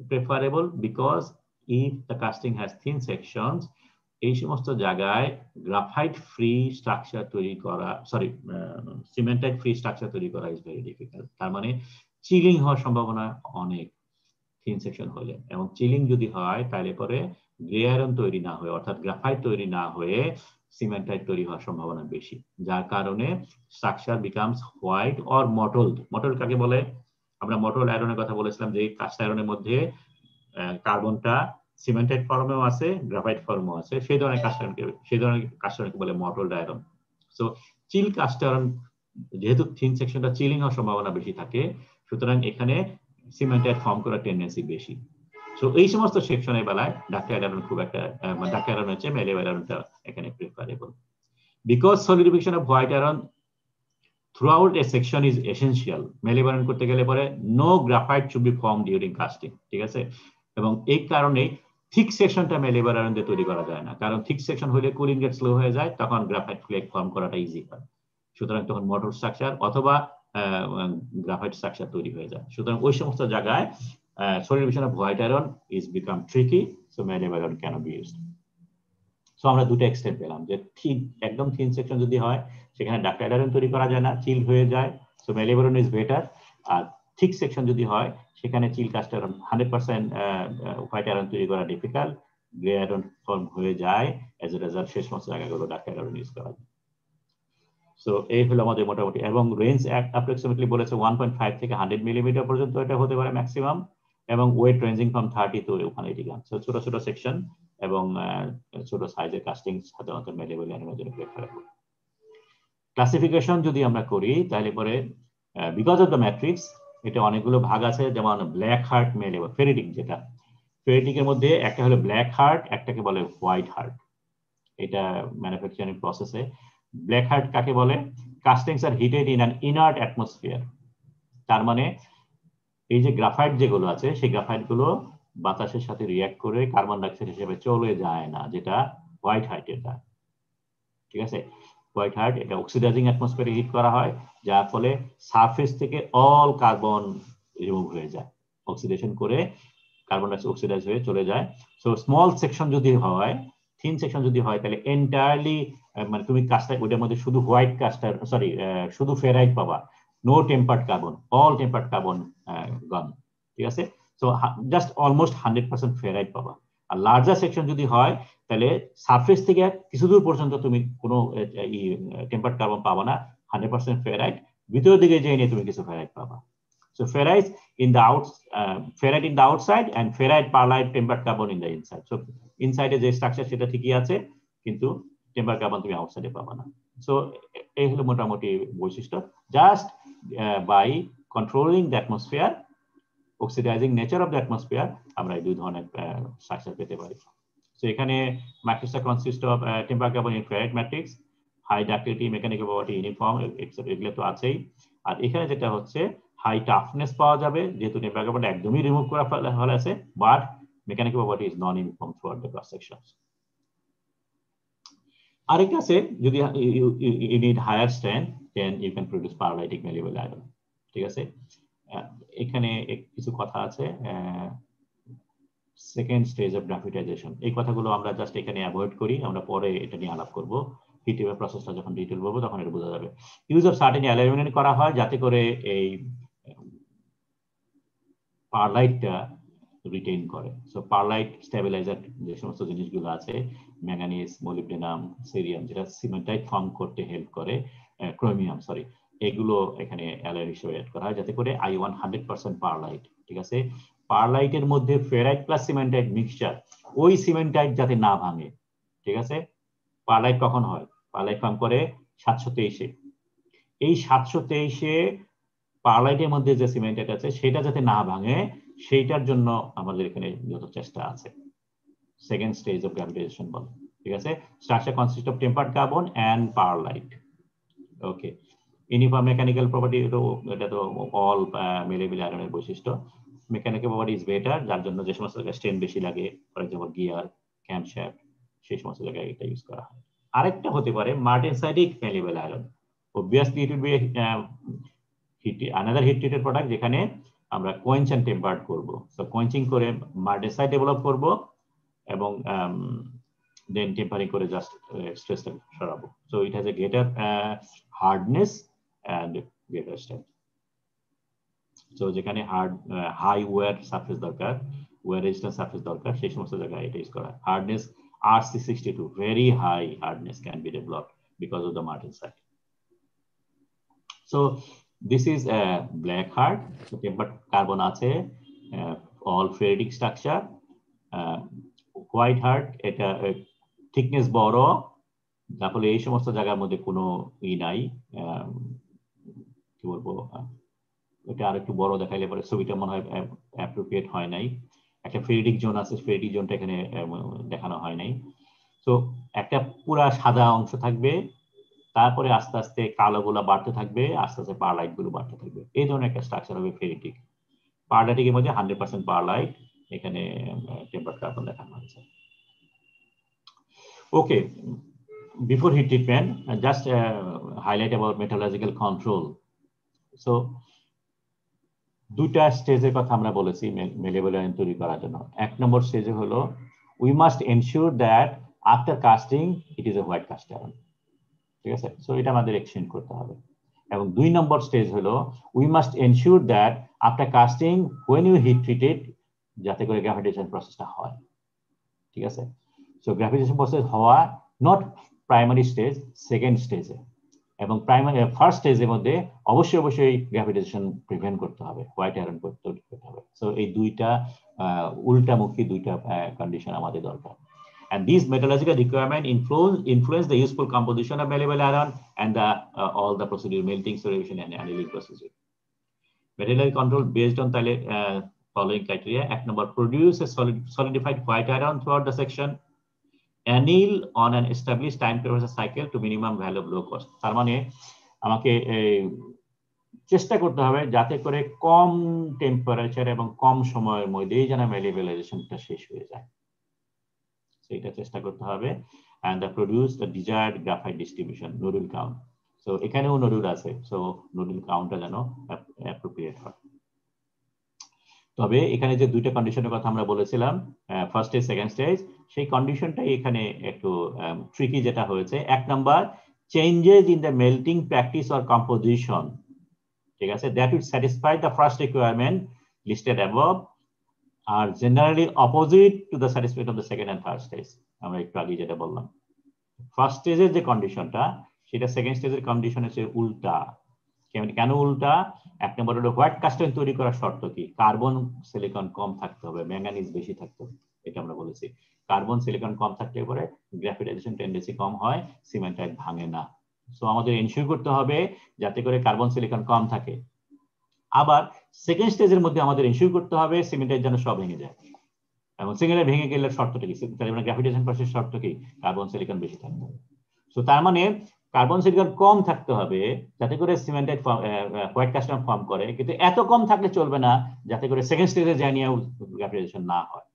preferable? Because if the casting has thin sections, এই সমস্ত জায়গায় গ্রাফাইট ফ্রি স্ট্রাকচার তৈরি করা, sorry সিমেন্টাইট free structure তৈরি করা ইজ ভেরি ডিফিকাল্ট। তার মানে চিলিং হওয়ার সম্ভাবনা অনেক থিন সেকশন হলে, এবং চিলিং যদি হয় তাহলে পরে গ্রে আয়রন তৈরি না হয়ে, অর্থাৎ গ্রাফাইট তৈরি না হয়ে সিমেন্টাইট তৈরি হওয়ার সম্ভাবনা বেশি, যার কারণে স্ট্রাকচার বিকামস হোয়াইট অর মটলড। মটলড কাকে বলে? আমরা মটল আয়রনের কথা বলেছিলাম যে কাস্ট আয়রনের মধ্যে কার্বনটা সিমেন্টেড ফর্মেও আছে, গ্রাফাইট ফর্মেও আছে, সেই ধরনের কাস্ট আয়রনকে বলে মটলড আয়রন। সো চিল কাস্ট আয়রন যেহেতু থিন সেকশনটা চিলিং হওয়ার সম্ভাবনা বেশি থাকে, সুতরাং এখানে সিমেন্টাইট ফর্ম করার টেন্ডেন্সি বেশি। সো এই সমস্ত সেকশনের বেলায় ডাক্তার আয়রন খুব একটা, ডাক্তার আয়রন হচ্ছে malleable আয়রনটা এখানে preferable. Because solidification of white iron throughout a section is essential. malleable iron করতে গেলে পরে no graphite should be formed during casting. ঠিক আছে, এবং এই কারণে থিক সেকশনটা malleable iron দিয়ে তৈরি করা যায় না, কারণ থিক সেকশন হলে কুলিং রেট স্লো হয়ে যায়, তখন গ্রাফাইট ফ্লেক ফর্ম করাটা ইজি হয়। সুতরাং তখন মোটর স্ট্রাকচার অথবা গ্রাফাইট স্ট্রাকচার তৈরি হয়ে যায়। সুতরাং ওই সমস্ত জায়গায় solidification of white iron is become tricky, so malleable iron cannot be used. So আমরা দুটো এক্সটেন্ট পেলাম, যে থিন, একদম থিন সেকশন যদি হয় সেখানে ডাক্তার আয়রন তৈরি করা যায় না, চিল হয়ে যায়, so malleable iron is better. আর থিক সেকশন যদি হয় সেখানে chill cast iron 100% white iron তৈরি করা ডিফিকাল্ট, গ্রে আয়রন ফর্ম হয়ে যায়, এজ এ রেজাল্ট সেই সমস্ত জায়গাগুলো ডাক্তার আয়রন ইউজ করা যায়। সো এই হলো আমাদের মোটামুটি, এবং রেঞ্জ অ্যাপ্রক্সিমেটলি বলেছে 1.5 থেকে 100 মিলিমিটার পর্যন্ত এটা হতে পারে ম্যাক্সিমাম, এবং ওয়েট রেঞ্জিং ফ্রম 30 to 180 গ্রাম। সো ছোট ছোট সেকশন এবং ছোট সাইজের কাস্টিং সাধারণত malleable আয়রনের জন্য প্রেফারেবল। ক্লাসিফিকেশন যদি আমরা করি তাহলে পরে বিকজ অফ দ্য ম্যাট্রিক্স এটা অনেকগুলো ভাগ আছে, যেমন ব্ল্যাক হার্ট malleable, ফেরিটিক, যেটা ফেরিটিকের মধ্যে একটা হলো ব্ল্যাক হার্ট, একটাকে বলে হোয়াইট হার্ট। এটা ম্যানুফ্যাকচারিং প্রসেসে ব্ল্যাক হার্ট কাকে বলে? Castings are heated in an inert atmosphere. তার মানে এই যে গ্রাফাইট যেগুলো আছে সেই গ্রাফাইট গুলো বাতাসের সাথে রিঅ্যাক্ট করে কার্বন ডাইঅক্সাইড হিসেবে চলে যায় না, যেটা হোয়াইট হার্টের টা। ঠিক আছে, হোয়াইট হার্ট এটা অক্সিডাইজিং অ্যাটমসফিয়ারে হিট করা হয়, যার ফলে সারফেস থেকে অল কার্বন রিমুভ হয়ে যায়। অক্সিডেশন করে কার্বন ডাইঅক্সাইড অক্সিডাইজ হয়ে চলে যায়। সো স্মল সেকশন যদি হয়, থিন সেকশন যদি হয়, তাহলে এন্টায়ারলি মানে তুমি কাজটা ওইটার মধ্যে শুধু হোয়াইট কাস্টার সরি শুধু ফেরাইট পাবা, no tempered carbon, all tempered carbon gone, ঠিক আছে। সো জাস্ট অলমোস্ট 100% ফেরাইট পাবা। আর লার্জার সেকশন যদি হয় তাহলে সারফেস থেকে কিছু দূর পর্যন্ত তুমি কোনো টেম্পার্ড কার্বন পাবা না, 100% ফেরাইট। ভিতরের দিকে যেয়ে নিয়ে তুমি কিছু ফেরাইট পাবা। So ferrite in the ferrite in the outside and ferrite perlite tempered carbon in the inside. So inside যে স্ট্রাকচার সেটা ঠিকই আছে, কিন্তু টেম্পার কার্বন তুমি আউটসাইডে পাবা না। সো এই হলো মোটামুটি বৈশিষ্ট্য। Just by controlling the atmosphere, oxidizing nature of the atmosphere, আমরা এই দুই ধরনের স্ট্রাকচার পেতে পারি। সো এখানে ম্যাট্রিক্সটা consist of temper carbon in ferrite matrix, high ductility, mechanical property uniform, এগুলো তো আছেই। আর এখানে যেটা হচ্ছে হাই টাফনেস পাওয়া যাবে, যেহেতু টেম্পার কার্বনটা একদমই রিমুভ করা ফেলা আছে, but mechanical property is non uniform throughout the cross sections. আরেকটা আছে, যদি you need higher strength then you can produce paralytic malleable iron, ঠিক আছে। এখানে কিছু কথা আছে, সেকেন্ড স্টেজ অফ গ্রাফিটাইজেশন, এই কথাগুলো আমরা জাস্ট এখানে অ্যাভয়েড করি, আমরা পরে এটা নিয়ে আলাপ করব। হিট ওয়েভ প্রসেসটা যখন ডিটেইল বলবো তখন এটা বোঝা যাবে। ইউজ অফ সার্টেন অ্যালুমিনিয়াম করা হয় যাতে করে এই পারলাইটটা রিটেইন করে। সো পারলাইট স্টেবিলাইজার যে সমস্ত জিনিসগুলো আছে, ম্যাঙ্গানিজ, মলিবডেনাম, সিরিয়াম, যেটা সিমেন্টাইট ফর্ম করতে হেল্প করে, ক্রোমিয়াম সরি, এগুলো এখানে অ্যালয় হিসেবে অ্যাড করা হয় যাতে করে I want 100% পারলাইট, ঠিক আছে। পারলাইটের মধ্যে ফেরাইট প্লাস সিমেন্টাইট মিক্সচার, ওই সিমেন্টাইট যাতে না ভাঙে, ঠিক আছে। পারলাইট কখন হয়? পারলাইট ফর্ম করে 723-এ। এই 723-এ পারলাইটের মধ্যে যে সিমেন্টাইট আছে সেটা যাতে না ভাঙে, সেইটার জন্য আমাদের এখানে যত চেষ্টা আছে, সেকেন্ড স্টেজ অফ গ্রাভিটাইজেশন বলে, ঠিক আছে। Structure consist of tempered carbon and pearlite. Okay, uniform mechanical property, এটা তো অল মেলেবল আয়রনের বৈশিষ্ট্য। মেকানিক্যাল প্রপার্টি ইজ বেটার, যার জন্য যে সমস্ত জায়গায় স্ট্রেন বেশি লাগে, ফর এক্সাম্পল গিয়ার, ক্যামশ্যাফট, সেই সমস্ত জায়গায় এটা ইউজ করা হয়। আরেকটা হতে পারে martensitic malleable iron. Obviously it will be another heat treated product যেখানে আমরা কোয়েঞ্চ এন্ড টেম্পার্ড করব। সো কোয়েঞ্চিং করে মার্টেনসাইট ডেভেলপ করব এবং দেন টেম্পারিং করে জাস্ট স্ট্রেসটা সরাবো। So it has a greater hardness and greater strength. So যেখানে হাই ওয়্যার সারফেস দরকার, ওয়্যার রেজিস্ট্যান্স সারফেস দরকার, সেই সমস্ত জায়গায় এটা ইউজ করা। Hardness RC62, very high hardness can be developed because of the martensite. So this is a black heart, so tempered carbon আছে, all ferritic structure. White heart, এটা thickness বড়, তাহলে এই সমস্ত জায়গার মধ্যে কোনো নাই, কি বলবো, এটা আর একটু বড় দেখাইলে পরে ছবিটা মনে হয় অ্যাপ্রোপ্রিয়েট হয় নাই। একটা ফেরিটিক জোন আছে, ফেরিটিক জোনটা এখানে দেখানো হয় নাই। তো একটা পুরা সাদা অংশ থাকবে, তারপরে আস্তে আস্তে কালো গুলা বাড়তে থাকবে, আস্তে আস্তে পারলাইট গুলো বাড়তে থাকবে, এই ধরনের একটা স্ট্রাকচার হবে ফেরিটিক। পারলাইটিকের মধ্যে 100% পারলাইট, এখানে টেম্পার্ড কার্বন দেখানো হয়েছে। Okay, before heat treatment just highlight about metallurgical control. So দুইটা স্টেজের কথা আমরা বলেছি মেলেবল আয়রন তৈরি করার জন্য। এক নম্বর স্টেজে হলো we must ensure that after casting it is a white cast iron, ঠিক আছে। সো এটা আমাদের এক্সচেঞ্জ করতে হবে। এবং দুই নম্বর স্টেজ হলো we must ensure that after casting when you heat treated, যাতে করে গ্রাভিটেশন প্রসেসটা হয়, ঠিক আছে। সো গ্রাভিটেশন প্রসেস হওয়া নট প্রাইমারি স্টেজ, সেকেন্ড স্টেজে, এবং প্রাইমারি ফার্স্ট স্টেজের মধ্যে অবশ্যই গ্রাভিটেশন প্রিভেন্ট করতে হবে, হোয়াইট আয়রন করতে হবে। সো এই দুইটা উল্টামুখী দুইটা কন্ডিশন আমাদের দরকার। And these metallurgical requirements influence the useful composition of malleable iron and all the procedure, melting, solution, and annealing procedure. Metallurgical control based on following criteria. Act number: produce a solidified white iron throughout the section. Anneal on an established time temperature cycle to minimum value of low cost. তার মানে আমাকে চেষ্টা করতে হবে যাতে করে কম temperature এবং কম সময়ের মধ্যেই যেন ম্যালিবেলাইজেশনটা শেষ হয়ে যায়, সেইটা চেষ্টা করতে হবে। and the produce the desired graphite distribution, nodule count. So এখানেও নডুল আছে, সো নডুল কাউন্টটা যেন অ্যাপ্রোপ্রিয়েট হয়। তবে এখানে যে দুইটা কন্ডিশনের কথা আমরা বলেছিলাম, ফার্স্ট স্টেজ সেকেন্ড স্টেজ, সেই কন্ডিশনটাই এখানে একটু ট্রিকি যেটা হয়েছে। এক নাম্বার, changes in the melting practice or composition, ঠিক আছে, that will satisfy the first requirement listed above are generally opposite to the satisfaction of the second and third stage. আমরা একটু আগে যেটা বললাম, ফার্স্ট স্টেজের যে কন্ডিশনটা সেটা সেকেন্ড স্টেজের কন্ডিশনের চেয়ে উল্টা। কেন উল্টা? এক নম্বর হলো হোয়াইট কাস্টাইন তৈরি করার শর্ত কি? কার্বন সিলিকন কম থাকতে হবে, ম্যাঙ্গানিজ বেশি থাকতে হবে, এটা আমরা বলেছি। কার্বন সিলিকন কম থাকলে পরে গ্রাফিটাইজেশন টেন্ডেন্সি কম হয়, সিমেন্টাইট ভাঙে না। সো আমাদের এনশিওর করতে হবে যাতে করে কার্বন সিলিকন কম থাকে। আবার সেকেন্ড স্টেজের মধ্যে আমাদের এনশিওর করতে হবে সিমেন্টাইট যেন সব ভেঙে যায়। এবং সিঙ্গেলে ভেঙে গেলে শর্তটা কি? তাহলে মানে গ্রাফিটেশন প্রসেস শর্ত কি? কার্বন সিলিকন বেশি থাকতে হবে। সো তার মানে কার্বন সিলিকন কম থাকতে হবে যাতে করে সিমেন্টাইট হোয়াইট কাস্টাম ফর্ম করে, কিন্তু এত কম থাকলে চলবে না যাতে করে সেকেন্ড স্টেজে যায় নিয়ে গ্রাফিটেশন না হয়।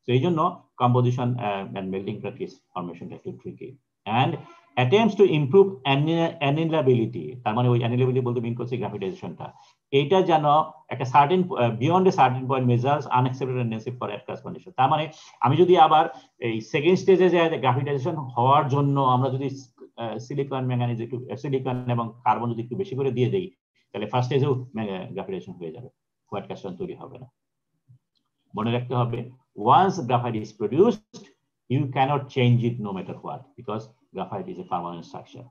তো এই জন্য কম্পোজিশন এন্ড মেল্টিং প্র্যাকটিস ফর্মেশনটা একটু tricky. And attempts to improve annealability, তার মানে ওই annealability বলতে মিন করছে গ্রাফিটাইজেশনটা, এইটা যেন একটা certain beyond a certain point measures unaccepted tendency for at class condition. তার মানে আমি যদি আবার এই সেকেন্ড স্টেজে যে গ্রাফিটাইজেশন হওয়ার জন্য আমরা যদি সিলিকন ম্যাঙ্গানিজ একটু সিলিকন এবং কার্বন যদি একটু বেশি করে দিয়ে দেই, তাহলে ফার্স্ট স্টেজেও গ্রাফিটাইজেশন হয়ে যাবে, হোয়াইট কাস্টাইন তৈরি হবে না। মনে রাখতে হবে, once graphite is produced you cannot change it no matter what, because graphite is a permanent structure,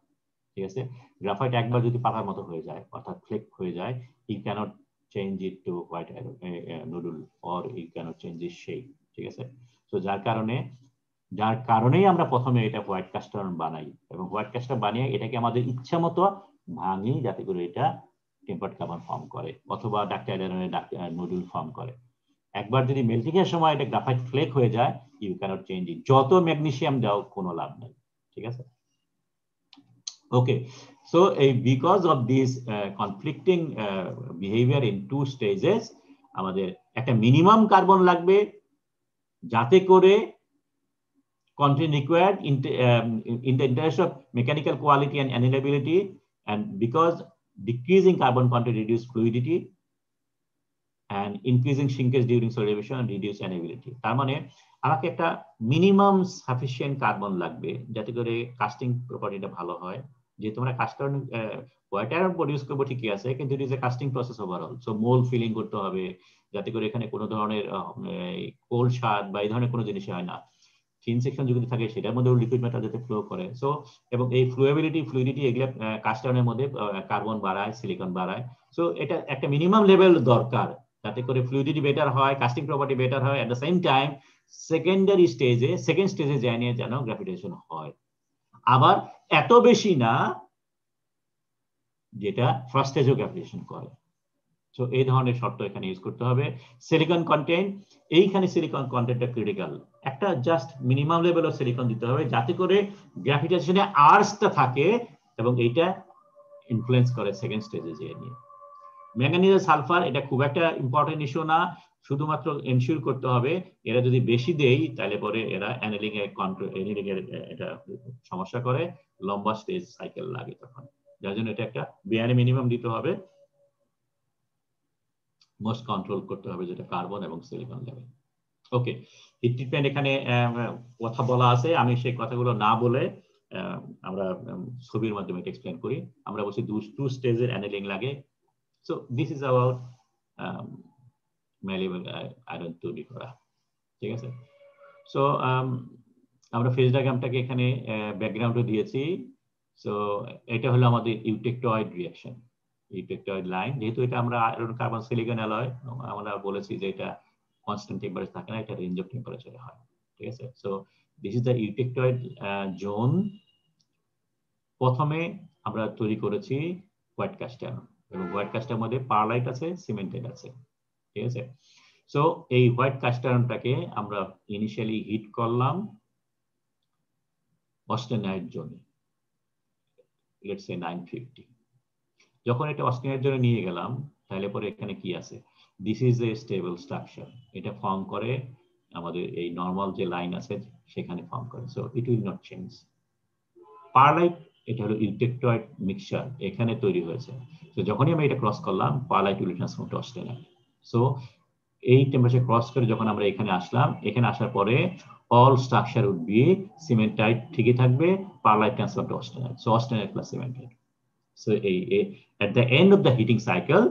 ঠিক আছে? গ্রাফাইট একবার যদি পাতার মতো হয়ে যায় অর্থাৎ ফ্লেক হয়ে যায়, you cannot change it to white noodle or you cannot change its shape, ঠিক আছে? তো যার কারণেই আমরা প্রথমে এটা হোয়াইট কাস্টার্ন বানাই, এবং হোয়াইট কাস্টার্ন বানিয়ে এটাকে আমাদের ইচ্ছা মতো ভাঙি যাতে করে এটা টেম্পার্ড কার্বন ফর্ম করে অথবা ডাক্তার নুডল ফর্ম করে। একবার যদি মেল্টিং এর সময় এটা গ্রাফাইট ফ্লেক হয়ে যায়, ইউ ক্যানট চেঞ্জ ইট, যত ম্যাগনেসিয়াম দাও কোনো লাভ নেই, ঠিক আছে? ওকে, সো এই because of this conflicting behaviour in two stages, আমাদের একটা মিনিমাম কার্বন লাগবে যাতে করে content required in the interest of mechanical quality and annealability, and because decreasing carbon content reduce fluidity and increasing shrinkage during solidation and reduce annealability. তার মানে আমাকে একটা minimum sufficient carbon লাগবে যাতে করে কাস্টিং প্রপার্টিটা ভালো হয়। যে তোমরা cast iron white iron produce করবো ঠিকই আছে, কিন্তু it is a casting process overall. So mould filling করতে হবে যাতে করে এখানে কোনো ধরনের কোল্ড স্বাদ বা এই ধরনের কোনো জিনিস হয় না। থিন সেকশন যদি থাকে সেটার মধ্যে লিকুইড মেটাল যাতে ফ্লো করে। সো এবং এই ফ্লুয়েবিলিটি ফ্লুইডিটি এগুলো কাস্ট আয়রনের মধ্যে কার্বন বাড়ায়, সিলিকন বাড়ায়। সো এটা একটা মিনিমাম লেভেল দরকার যাতে করে ফ্লুইডিটি বেটার হয়, কাস্টিং প্রপার্টি বেটার হয়, এট দ্য সেম টাইম সেকেন্ডারি স্টেজে সেকেন্ড স্টেজে যায় নিয়ে যেন গ্রাফিটেশন হয়, আবার এত বেশি না যেটা ফার্স্ট স্টেজেও গ্রাফিটেশন করে। সো এই ধরনের শর্ত এখানে ইউজ করতে হবে। সিলিকন কন্টেন্ট, এইখানে সিলিকন কন্টেন্টটা ক্রিটিক্যাল, একটা just minimum level of silicon দিতে হবে যাতে করে গ্রাফিটেশনে আর্সটা থাকে এবং এইটা ইনফ্লুয়েন্স করে সেকেন্ড স্টেজে যেয়ে নিয়ে। ম্যাঙ্গানিজ সালফার এটা খুব একটা ইম্পর্টেন্ট ইস্যু না, শুধুমাত্র এনশিওর করতে হবে এরা যদি বেশি দেই তাহলে পরে এরা অ্যানেলিং এর এটা সমস্যা করে, লম্বা স্টেজ সাইকেল লাগে তখন, যার জন্য এটা একটা বেয়ারে মিনিমাম দিতে হবে, মোস্ট কন্ট্রোল করতে হবে যেটা কার্বন এবং সিলিকন লেভেল। ওকে, হিট ট্রিটমেন্ট এখানে কথা বলা আছে, আমি সেই কথাগুলো না বলে আমরা ছবির মাধ্যমে এক্সপ্লেন করি। আমরা বলছি টু স্টেজের অ্যানেলিং লাগে। So this is about malleable iron তৈরি করা, ঠিক আছে? সো আমরা ফেজ ডায়াগ্রামটাকে এখানে ব্যাকগ্রাউন্ডে দিয়েছি। সো এটা হলো আমাদের ইউটেকটয়েড রিঅ্যাকশন, ইউটেকটয়েড লাইন। যেহেতু এটা আমরা আয়রন কার্বন সিলিকন অ্যালয়, আমরা বলেছি যে এটা কনস্ট্যান্ট টেম্পারেচার থাকে না, এটা রেঞ্জ অফ টেম্পারেচারে হয়, ঠিক আছে? So this is the eutectoid zone. প্রথমে আমরা তৈরি করেছি হোয়াইট কাস্ট আয়রন, এবং হোয়াইট কাস্টের মধ্যে পারলাইট আছে, সিমেন্টেড আছে, ঠিক আছে? সো এই হোয়াইট কাস্ট আয়রনটাকে আমরা ইনিশিয়ালি হিট করলাম অস্টেনাইট জোনে, লেটস সে 950। যখন এটা অস্টেনাইট জোনে নিয়ে গেলাম তাহলে পরে এখানে কি আছে? This is a stable structure, এটা ফর্ম করে আমাদের এই নরমাল যে লাইন আছে সেখানে ফর্ম করে। So it will not change. Perlite এটা হলো ইউটেকটয়েড মিক্সচার, এখানে তৈরি হয়েছে। তো যখনই আমি এটা ক্রস করলাম pearlite will transform to austenite. So এই টেম্পারেচার ক্রস করে যখন আমরা এখানে আসলাম, এখানে আসার পরে all structure would be cementite ঠিকই থাকবে, pearlite transfer to austenite, so austenite plus cementite. So at the end of the heating cycle,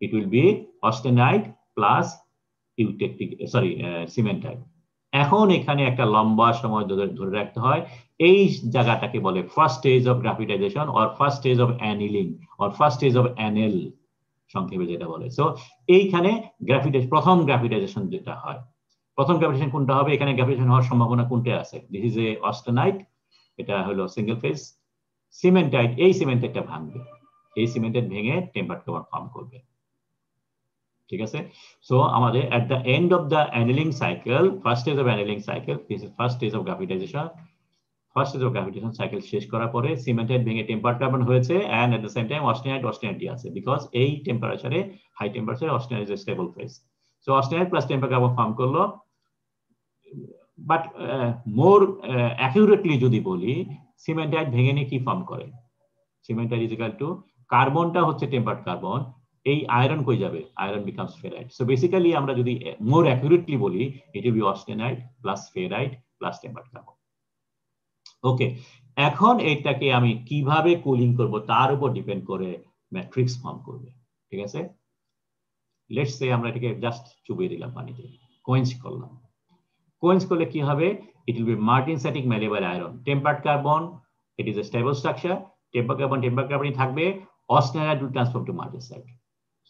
it will be austenite plus cementite. এখন এখানে একটা লম্বা সময় ধরে রাখতে হয়, এই জায়গাটাকে বলে first stage of graphitization or first stage of annealing or first stage of anneal সংক্ষেপে যেটা বলে। সো এইখানে প্রথম গ্রাফিটাইজেশন যেটা হয়, প্রথম গ্রাফিটেশন কোনটা হবে, এখানে গ্রাফিটেশন হওয়ার সম্ভাবনা কোনটা আছে? দিস ইজ এ অস্টেনাইট, এটা হলো সিঙ্গেল ফেজ। সিমেন্টাইট, এই সিমেন্টাইটটা ভাঙবে, এই সিমেন্টাইট ভেঙে টেম্পারড কার্বন ফর্ম করবে, ঠিক আছে? সো আমাদের at the end of the annealing cycle, first stage of annealing cycle, this is first stage of graphitization. First stage of graphitization cycle শেষ করার পরে সিমেন্টাইট ভেঙে টেম্পারড কার্বন হয়েছে, and at the same time austenite আছে, because এই টেম্পারেচারে, high টেম্পারেচারে austenite is a stable phase. So austenite plus tempered carbon form করলো। বাট মোর অ্যাকিউরেটলি যদি বলি, সিমেন্টাইট ভেঙে নিয়ে কি ফর্ম করে? সিমেন্টাইট ইজ ইকুয়াল টু, কার্বনটা হচ্ছে টেম্পারড কার্বন, এই আয়রন কই যাবে? Iron becomes ferrite. So basically আমরা যদি মোর অ্যাকিউরেটলি বলি, it will be austenite plus ferrite plus tempered carbon. Okay, এখন এইটাকে আমি কিভাবে কুলিং করব তার উপর ডিপেন্ড করে ম্যাট্রিক্স ফর্ম করবে, ঠিক আছে? লেটস সে আমরা এটাকে জাস্ট চুবিয়ে দিলাম পানিতে, কোয়েঞ্চ করলাম। কোয়েঞ্চ করলে কি হবে? It will be martensitic malleable iron. Tempered carbon, it is a stable structure. Tempered carbon থাকবে, austenite will transform to martensite.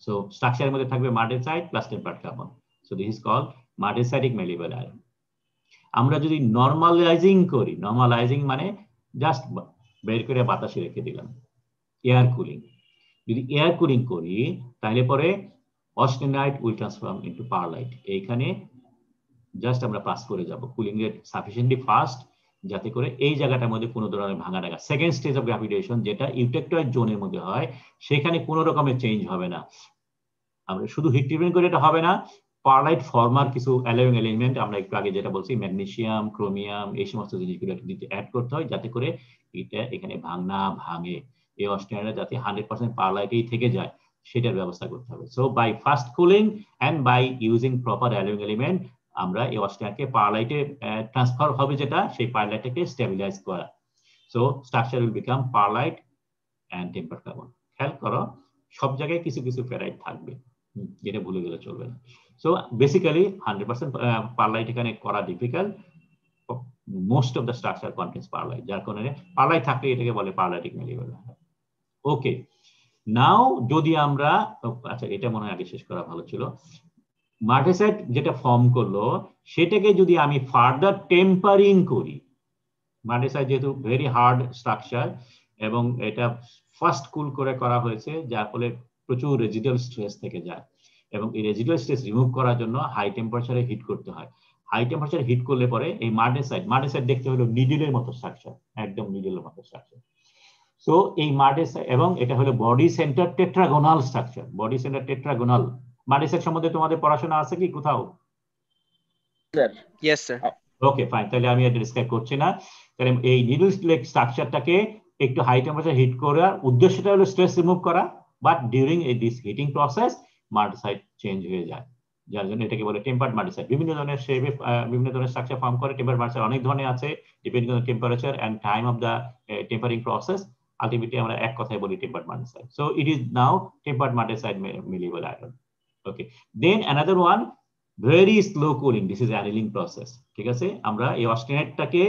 So structure মধ্যে থাকবে martensite plus tempered carbon. So this is called martensitic malleable iron. আমরা যদি নরমালাইজিং করি, নরমালাইজিং মানে just বের করে বাতাসে রেখে দিলাম, এয়ার কুলিং। যদি এয়ার কুলিং করি তাহলে পরে austenite will transform into perlite. এইখানে জাস্ট আমরা পাস করে যাব, কুলিং রেট সাফিসিয়েন্টলি ফাস্ট, যাতে করে এই জায়গাটার মধ্যে কোনো ধরনের ভাঙা টাঙা। সেকেন্ড স্টেজ অফ গ্রাফিটেশন যেটা ইউটেক্টয়েড জোনের মধ্যে হয়, সেখানে কোনো রকমের চেঞ্জ হবে না। আমরা শুধু হিট ট্রিটমেন্ট করে এটা হবে না, পারলাইট ফর্মার কিছু অ্যালোয়িং এলিমেন্ট, আমরা একটু আগে যেটা বলছি ম্যাগনেসিয়াম, ক্রোমিয়াম, এই সমস্ত জিনিসগুলো দিতে অ্যাড করতে হয়, যাতে করে এটা এখানে ভাঙে, এই অস্টেনাইট যাতে 100% পারলাইটেই থেকে যায়, সেটার ব্যবস্থা করতে হবে। So by fast cooling and by using proper alloying element, আমরা এই অস্টেনাইটকে পারলাইটে ট্রান্সফার হবে, যেটা সেই পারলাইটটাকে স্টেবিলাইজ করা। So structure will become pearlite and tempered carbon. খেয়াল করো, সব জায়গায় কিছু কিছু ফেরাইট থাকবে, যেটা ভুলে গেলে চলবে না। সো বেসিক্যালি 100% পারলাইট এখানে করা difficult. Most of the structure contains pearlite, যার কারণে পারলাইট থাকলে এটাকে বলে পারলাইটিক ম্যালিয়েবল। ওকে, নাও যদি আমরা, আচ্ছা এটা মনে হয় আগে শেষ করা ভালো ছিল, মার্টেসাইট যেটা ফর্ম করলো সেটাকে যদি আমি ফার্দার টেম্পারিং করি, মার্টেসাইট যেহেতু ভেরি হার্ড স্ট্রাকচার এবং এটা ফার্স্ট কুল করে করা হয়েছে, যার ফলে প্রচুর রেজিডুয়াল স্ট্রেস থেকে যায়, এবং এই রেজিডুয়াল স্ট্রেস রিমুভ করার জন্য হাই টেম্পারেচারে হিট করতে হয়। হাই টেম্পারেচারে হিট করলে পরে এই মার্টেসাইট দেখতে হলো নিডেলের মতো স্ট্রাকচার, একদম নিডেলের মতো স্ট্রাকচার। সো এই মার্টেসাইট, এবং এটা হলো body center tetragonal structure, body center tetragonal. Martensite সম্বন্ধে তোমাদের পড়াশোনা আছে কি কোথাও? Yes sir. ওকে ফাইন, তাহলে আমি এটা ডিসক্রাইব করছি না। তাহলে এই নিডল লেগ স্ট্রাকচারটাকে একটু হাই টেম্পারেচার হিট করার উদ্দেশ্যটা হলো স্ট্রেস রিমুভ করা, বাট ডিউরিং এই দিস হিটিং প্রসেস মার্টেসাইট চেঞ্জ হয়ে যায়, যার জন্য এটাকে বলে টেম্পার্ড মার্টেসাইট। বিভিন্ন ধরনের শেপে বিভিন্ন ধরনের স্ট্রাকচার ফর্ম করে। টেম্পার্ড মার্টেসাইট অনেক ধরনের আছে, depending on temperature and time of the tempering process. Ultimately আমরা এক কথায় বলি tempered martensite. So it is now tempered martensite malleable iron. Okay, then another one, very slow cooling. This is annealing process. ঠিক আছে, আমরা এই অস্টেনাইটটাকে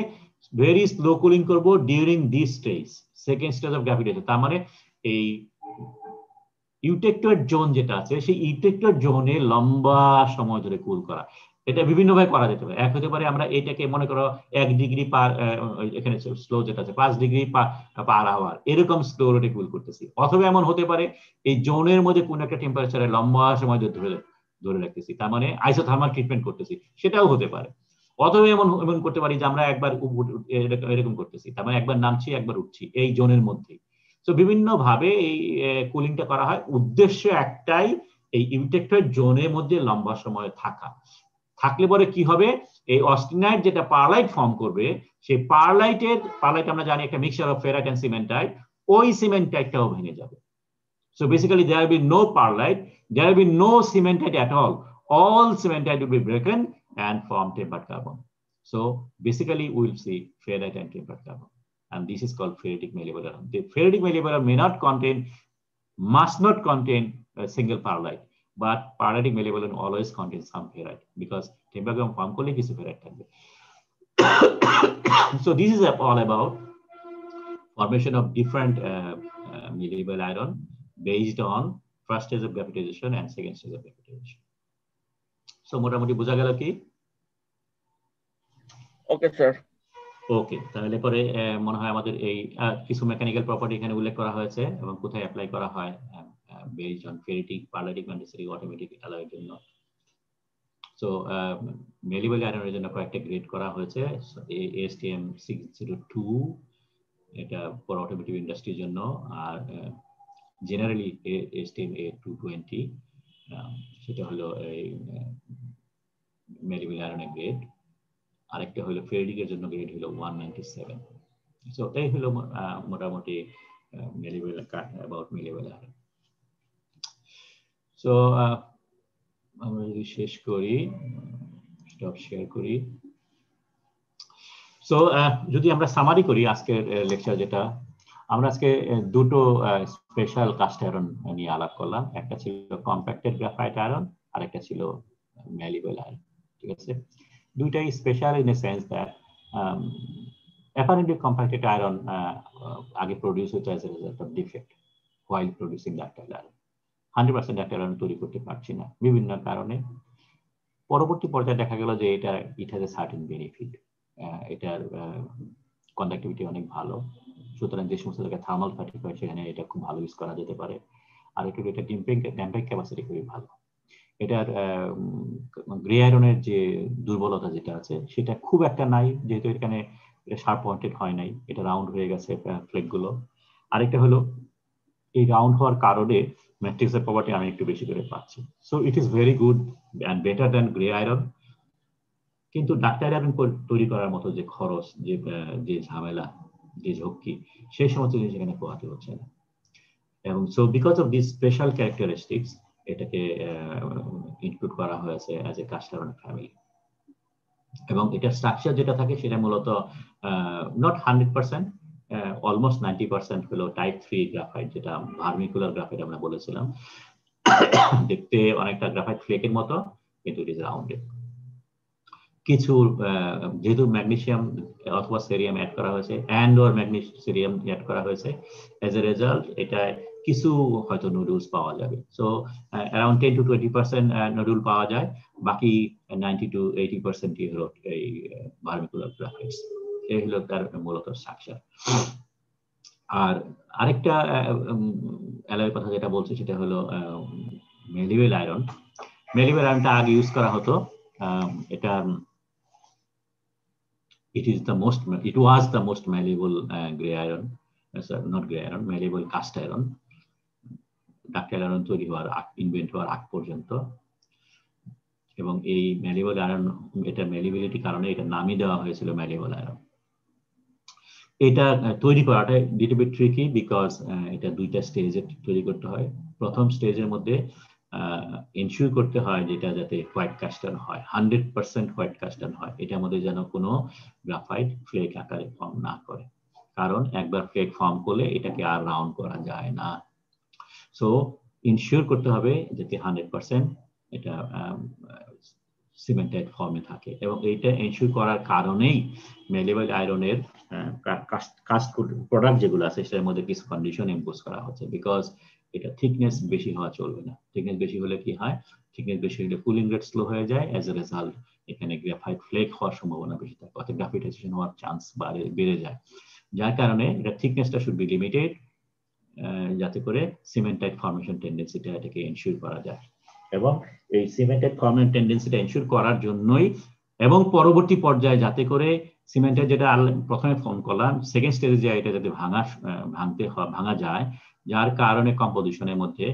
very slow cooling করব during this stage, second stage of graphitization. তার মানে এই eutectoid zone যেটা আছে, সেই ইউটেক্টয়েড জোনে লম্বা সময় ধরে কুল করা। এটা বিভিন্ন ভাবে করা যেতে পারে। এক হতে পারে আমরা এটাকে মনে করো 1 ডিগ্রি পার, এখানে স্লো যেটা আছে 5 ডিগ্রি পার আওয়ার, এরকম স্লো রেটে কুল করতেছি। অথবা এমন হতে পারে এই জোনের মধ্যে কোন একটা টেম্পারেচারে লম্বা সময় ধরে রাখতেছি, তার মানে আইসোথার্মাল ট্রিটমেন্ট করতেছি, সেটাও হতে পারে। অথবা এমন করতে পারি যে আমরা একবার এরকম করতেছি, তার মানে একবার নামছি একবার উঠছি এই জোনের মধ্যে। তো বিভিন্ন ভাবে এই কুলিংটা করা হয়, উদ্দেশ্য একটাই, এই ইউটেক্টয়েড জোনের মধ্যে লম্বা সময় থাকলে পরে কি হবে, এই অস্টেনাইট যেটা পারলাইট ফর্ম করবে, সেই পারলাইট আমরা জানি একটা মিক্সচার অফ ফেরাইট এন্ড সিমেন্টাইট, ওই সিমেন্টাইটটাও ভেঙে যাবে। So basically there will be no perlite, there will be no cementite at all. all cementite will be broken and form tempered carbon. So basically we will see ferrite and tempered carbon, and this is called ferritic malleable iron. The ferritic malleable iron must not contain a single pearlite, but ferritic malleable iron always contains some ferrite, because tempered carbon form korle kichu ferrite thakbe. So this is all about formation of different malleable iron based on first stage of graphitization and second stage of graphitization. So মোটামুটি বোঝা গেল কি? Okay sir. ওকে, তাহলে পরে মনে হয় আমাদের এই কিছু মেকানিক্যাল প্রপার্টি এখানে উল্লেখ করা হয়েছে এবং কোথায় অ্যাপ্লাই করা হয় বেসড অন ফেরিটিক, পারলাইটিক, ম্যান্ডেসরি, অটোমেটিক অ্যালয়ের জন্য। সো মেলিবল আয়রনের জন্য কয়েকটা গ্রেড করা হয়েছে। ASTM 602 এটা ফর অটোমেটিক ইন্ডাস্ট্রির জন্য, আর জেনারেলি ASTM A220 সেটা হলো এই মেলিবল আয়রনের গ্রেড। আরেকটা হলো ফেরিটিকের জন্য গ্রেড হলো 197। সো এই হলো মোটামুটি মেলিবল অ্যাবাউট মেলিবল আয়রন। সো আমরা যদি শেষ করি, স্টপ শেয়ার করি। সো যদি আমরা সামারি করি আজকের লেকচার, যেটা আমরা আজকে দুটো স্পেশাল কাস্ট আয়রন নিয়ে আলাপ করলাম। একটা ছিল কম্প্যাক্টেড গ্রাফাইট আয়রন, আর একটা ছিল ম্যালিবল আয়রন। ঠিক আছে, দুইটাই special in a sense that apparently compacted iron আগে প্রডিউস হতো as a result of defect while producing ductile iron। 100% doctor iron তৈরি করতে পারছি না বিভিন্ন কারণে। পরবর্তী পর্যায়ে দেখা গেল যে এটা ইট হ্যাজ এ সার্টেন বেনিফিট, এটার কন্ডাক্টিভিটি অনেক ভালো, সুতরাং যে সমস্ত জায়গায় থার্মাল ফ্যাটিক হয় সেখানে এটা খুব ভালো ইউজ করা যেতে পারে। আর একটু এটা ড্যাম্পিং ক্যাপাসিটি খুবই ভালো। এটার গ্রে আয়রনের যে দুর্বলতা যেটা আছে সেটা খুব একটা নাই, যেহেতু এখানে এটা শার্প পয়েন্টেড হয় নাই, এটা রাউন্ড হয়ে গেছে ফ্লেক গুলো। আরেকটা হলো এই রাউন্ড হওয়ার কারণে ম্যাট্রিক্সের প্রপার্টি আমি একটু বেশি করে পাচ্ছি। So it is very good and better than grey iron. কিন্তু ডাক্তার আয়রন তৈরি করার মতো যে খরচ, যে ঝামেলা, যে ঝক্কি, সেই সমস্ত জিনিস এখানে পোহাতে হচ্ছে না। এবং so because of this special characteristics এটাকে ইনক্লুড করা হয়েছে as a cast iron family. এবং এটার স্ট্রাকচার যেটা থাকে সেটা মূলত নট 100%, অলমোস্ট 90% হলো টাইপ 3 গ্রাফাইট, যেটা ভার্মিকুলার গ্রাফাইট আমরা বলেছিলাম। দেখতে অনেকটা গ্রাফাইট ফ্লেকের মতো, কিন্তু ইট ইজ রাউন্ডেড। কিছু যেহেতু ম্যাগনেসিয়াম অথবা সেরিয়াম অ্যাড করা হয়েছে, অ্যান্ড অর ম্যাগনেসিয়াম অ্যাড করা হয়েছে, এজ এ রেজাল্ট এটা কিছু হয়তো নুডলস পাওয়া যাবে। সো অ্যারাউন্ড 10 to 20% নুডল পাওয়া যায়, বাকি 90 to 80% হলো এই ভার্মিকুলার গ্রাফাইটস। এই হলো তার মূলত স্ট্রাকচার। আর আরেকটা অ্যালয়ের কথা যেটা বলছে সেটা হলো মেলিবল আয়রন। মেলিবল আয়রনটা আগে ইউজ করা হতো, এটা it was the most malleable gray iron, not gray iron, malleable cast iron, doctor iron তৈরি হওয়ার ইনভেন্ট হওয়ার আগ পর্যন্ত। এবং এই ম্যালিবল আয়রন, এটা ম্যালিবিলিটি কারণে এটা নামই দেওয়া হয়েছিল ম্যালিবল আয়রন। এটা তৈরি করাটা লিটল বিট ট্রিকি, বিকজ এটা দুইটা স্টেজে তৈরি করতে হয়। প্রথম স্টেজের মধ্যে এনশিওর করতে হয় যেটা যাতে হোয়াইট কাস্টার্ন হয়, 100% হোয়াইট কাস্টার্ন হয়, এটার মধ্যে যেন কোনো গ্রাফাইট ফ্লেক আকারে ফর্ম না করে, কারণ একবার ফ্লেক ফর্ম করলে এটাকে আর রাউন্ড করা যায় না। সো এনশিওর করতে হবে যাতে 100% এটা সিমেন্টেড ফর্মে থাকে। এবং এইটা এনশিওর করার কারণেই ম্যালিবল আয়রনের কাস্ট প্রোডাক্ট যেগুলো আছে সেটার মধ্যে কিছু কন্ডিশন ইম্পোজ করা হচ্ছে, বিকজ এটা থিকনেস বেশি হওয়া চলবে না। থিকনেস বেশি হলে কি হয়, থিকনেস বেশি হলে কুলিং রেট স্লো হয়ে যায়, অ্যাজ এ রেজাল্ট এখানে গ্রাফাইট ফ্লেক হওয়ার সম্ভাবনা বেশি থাকে, অর্থাৎ গ্রাফিটাইজেশন হওয়ার চান্স বেড়ে যায়। যার কারণে এটা থিকনেসটা শুড বি লিমিটেড, যাতে করে সিমেন্টাইট ফর্মেশন টেন্ডেন্সিটা এটাকে এনশিওর করা যায়। এবং এই সিমেন্টেড ফর্মেশন টেন্ডেন্সিটা এনশিওর করার জন্যই, এবং পরবর্তী পর্যায়ে যাতে করে সিমেন্টের যেটা প্রথমে ফর্ম করলাম সেকেন্ড স্টেজে যায় এটা যাতে ভাঙা যায়, যার কারণে কম্পোজিশনের মধ্যে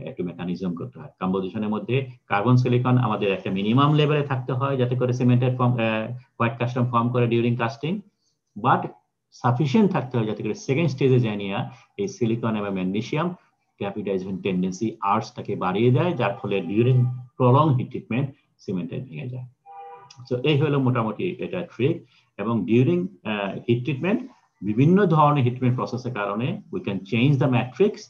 একটু মেকানিজম করতে হয়। কম্পোজিশনের মধ্যে কার্বন সিলিকন আমাদের একটা মিনিমাম লেভেলে থাকতে হয় যাতে করে সিমেন্টের হোয়াইট কাস্টম ফর্ম করে ডিউরিং কাস্টিং, বাট সাফিসিয়েন্ট থাকতে হয় যাতে করে সেকেন্ড স্টেজে যায় নিয়ে এই সিলিকন এবং ম্যাগনেসিয়াম গ্রাফিটাইজেশন টেন্ডেন্সি আর্টসটাকে বাড়িয়ে দেয়, যার ফলে ডিউরিং প্রলং হিট ট্রিটমেন্ট সিমেন্টের ভেঙে যায়। সো এই হলো মোটামুটি এটা ট্রিক। এবং ডিউরিং হিট ট্রিটমেন্ট বিভিন্ন ধরনের হিট ট্রিটমেন্ট প্রসেসের কারণে we can change the matrix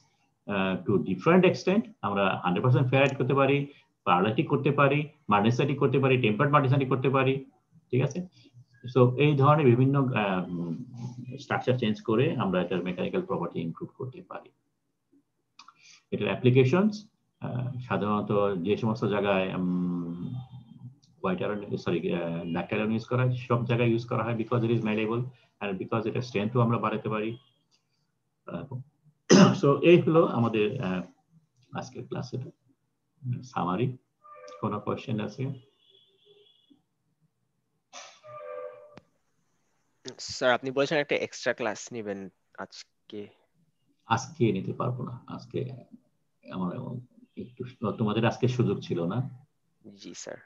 to different extent. আমরা 100% ফেরাইট করতে পারি, পারলাইটিক করতে পারি, মার্টেনসাইটিক করতে পারি, টেম্পার্ড মার্টেনসাইটিক করতে পারি, ঠিক আছে। সো এই ধরনের বিভিন্ন স্ট্রাকচার চেঞ্জ করে আমরা এটার মেকানিক্যাল প্রপার্টি ইমপ্রুভ করতে পারি। এটার অ্যাপ্লিকেশনস সাধারণত যে সমস্ত জায়গায় white iron black iron use করা হয় সব জায়গায় ইউজ করা হয়, because it is malleable and because এটা স্ট্রেংথও আমরা বাড়াতে পারি। সো এই হলো আমাদের আজকের ক্লাসের সামারি। কোনো কোয়েশ্চেন আছে? স্যার আপনি বলেছেন একটা এক্সট্রা ক্লাস নেবেন আজকে নিতে পারবো না, আজকে আমার একটু তোমাদের আজকে সুযোগ ছিল না। জি স্যার।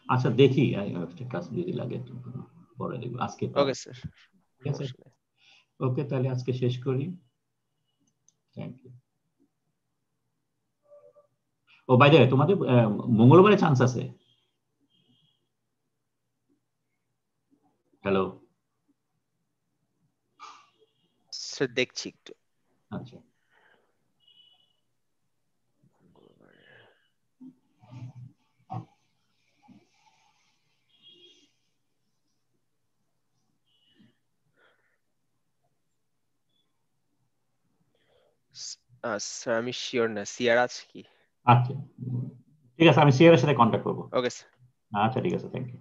আচ্ছা দেখি ক্লাস যদি লাগে পরে দেখবো, আজকে ওকে স্যার। ঠিক আছে, ওকে তাহলে আজকে শেষ করি। Thank you. Oh by the way তোমাদের মঙ্গলবারে চান্স আছে? হ্যালো স্যার দেখছি একটু। আচ্ছা স্যার আমি শিওর না, সিআর আছে কি? আচ্ছা ঠিক আছে, আমি সিআর এর সাথে কন্ট্যাক্ট করবো। Okay sir. আচ্ছা ঠিক আছে, থ্যাংক ইউ।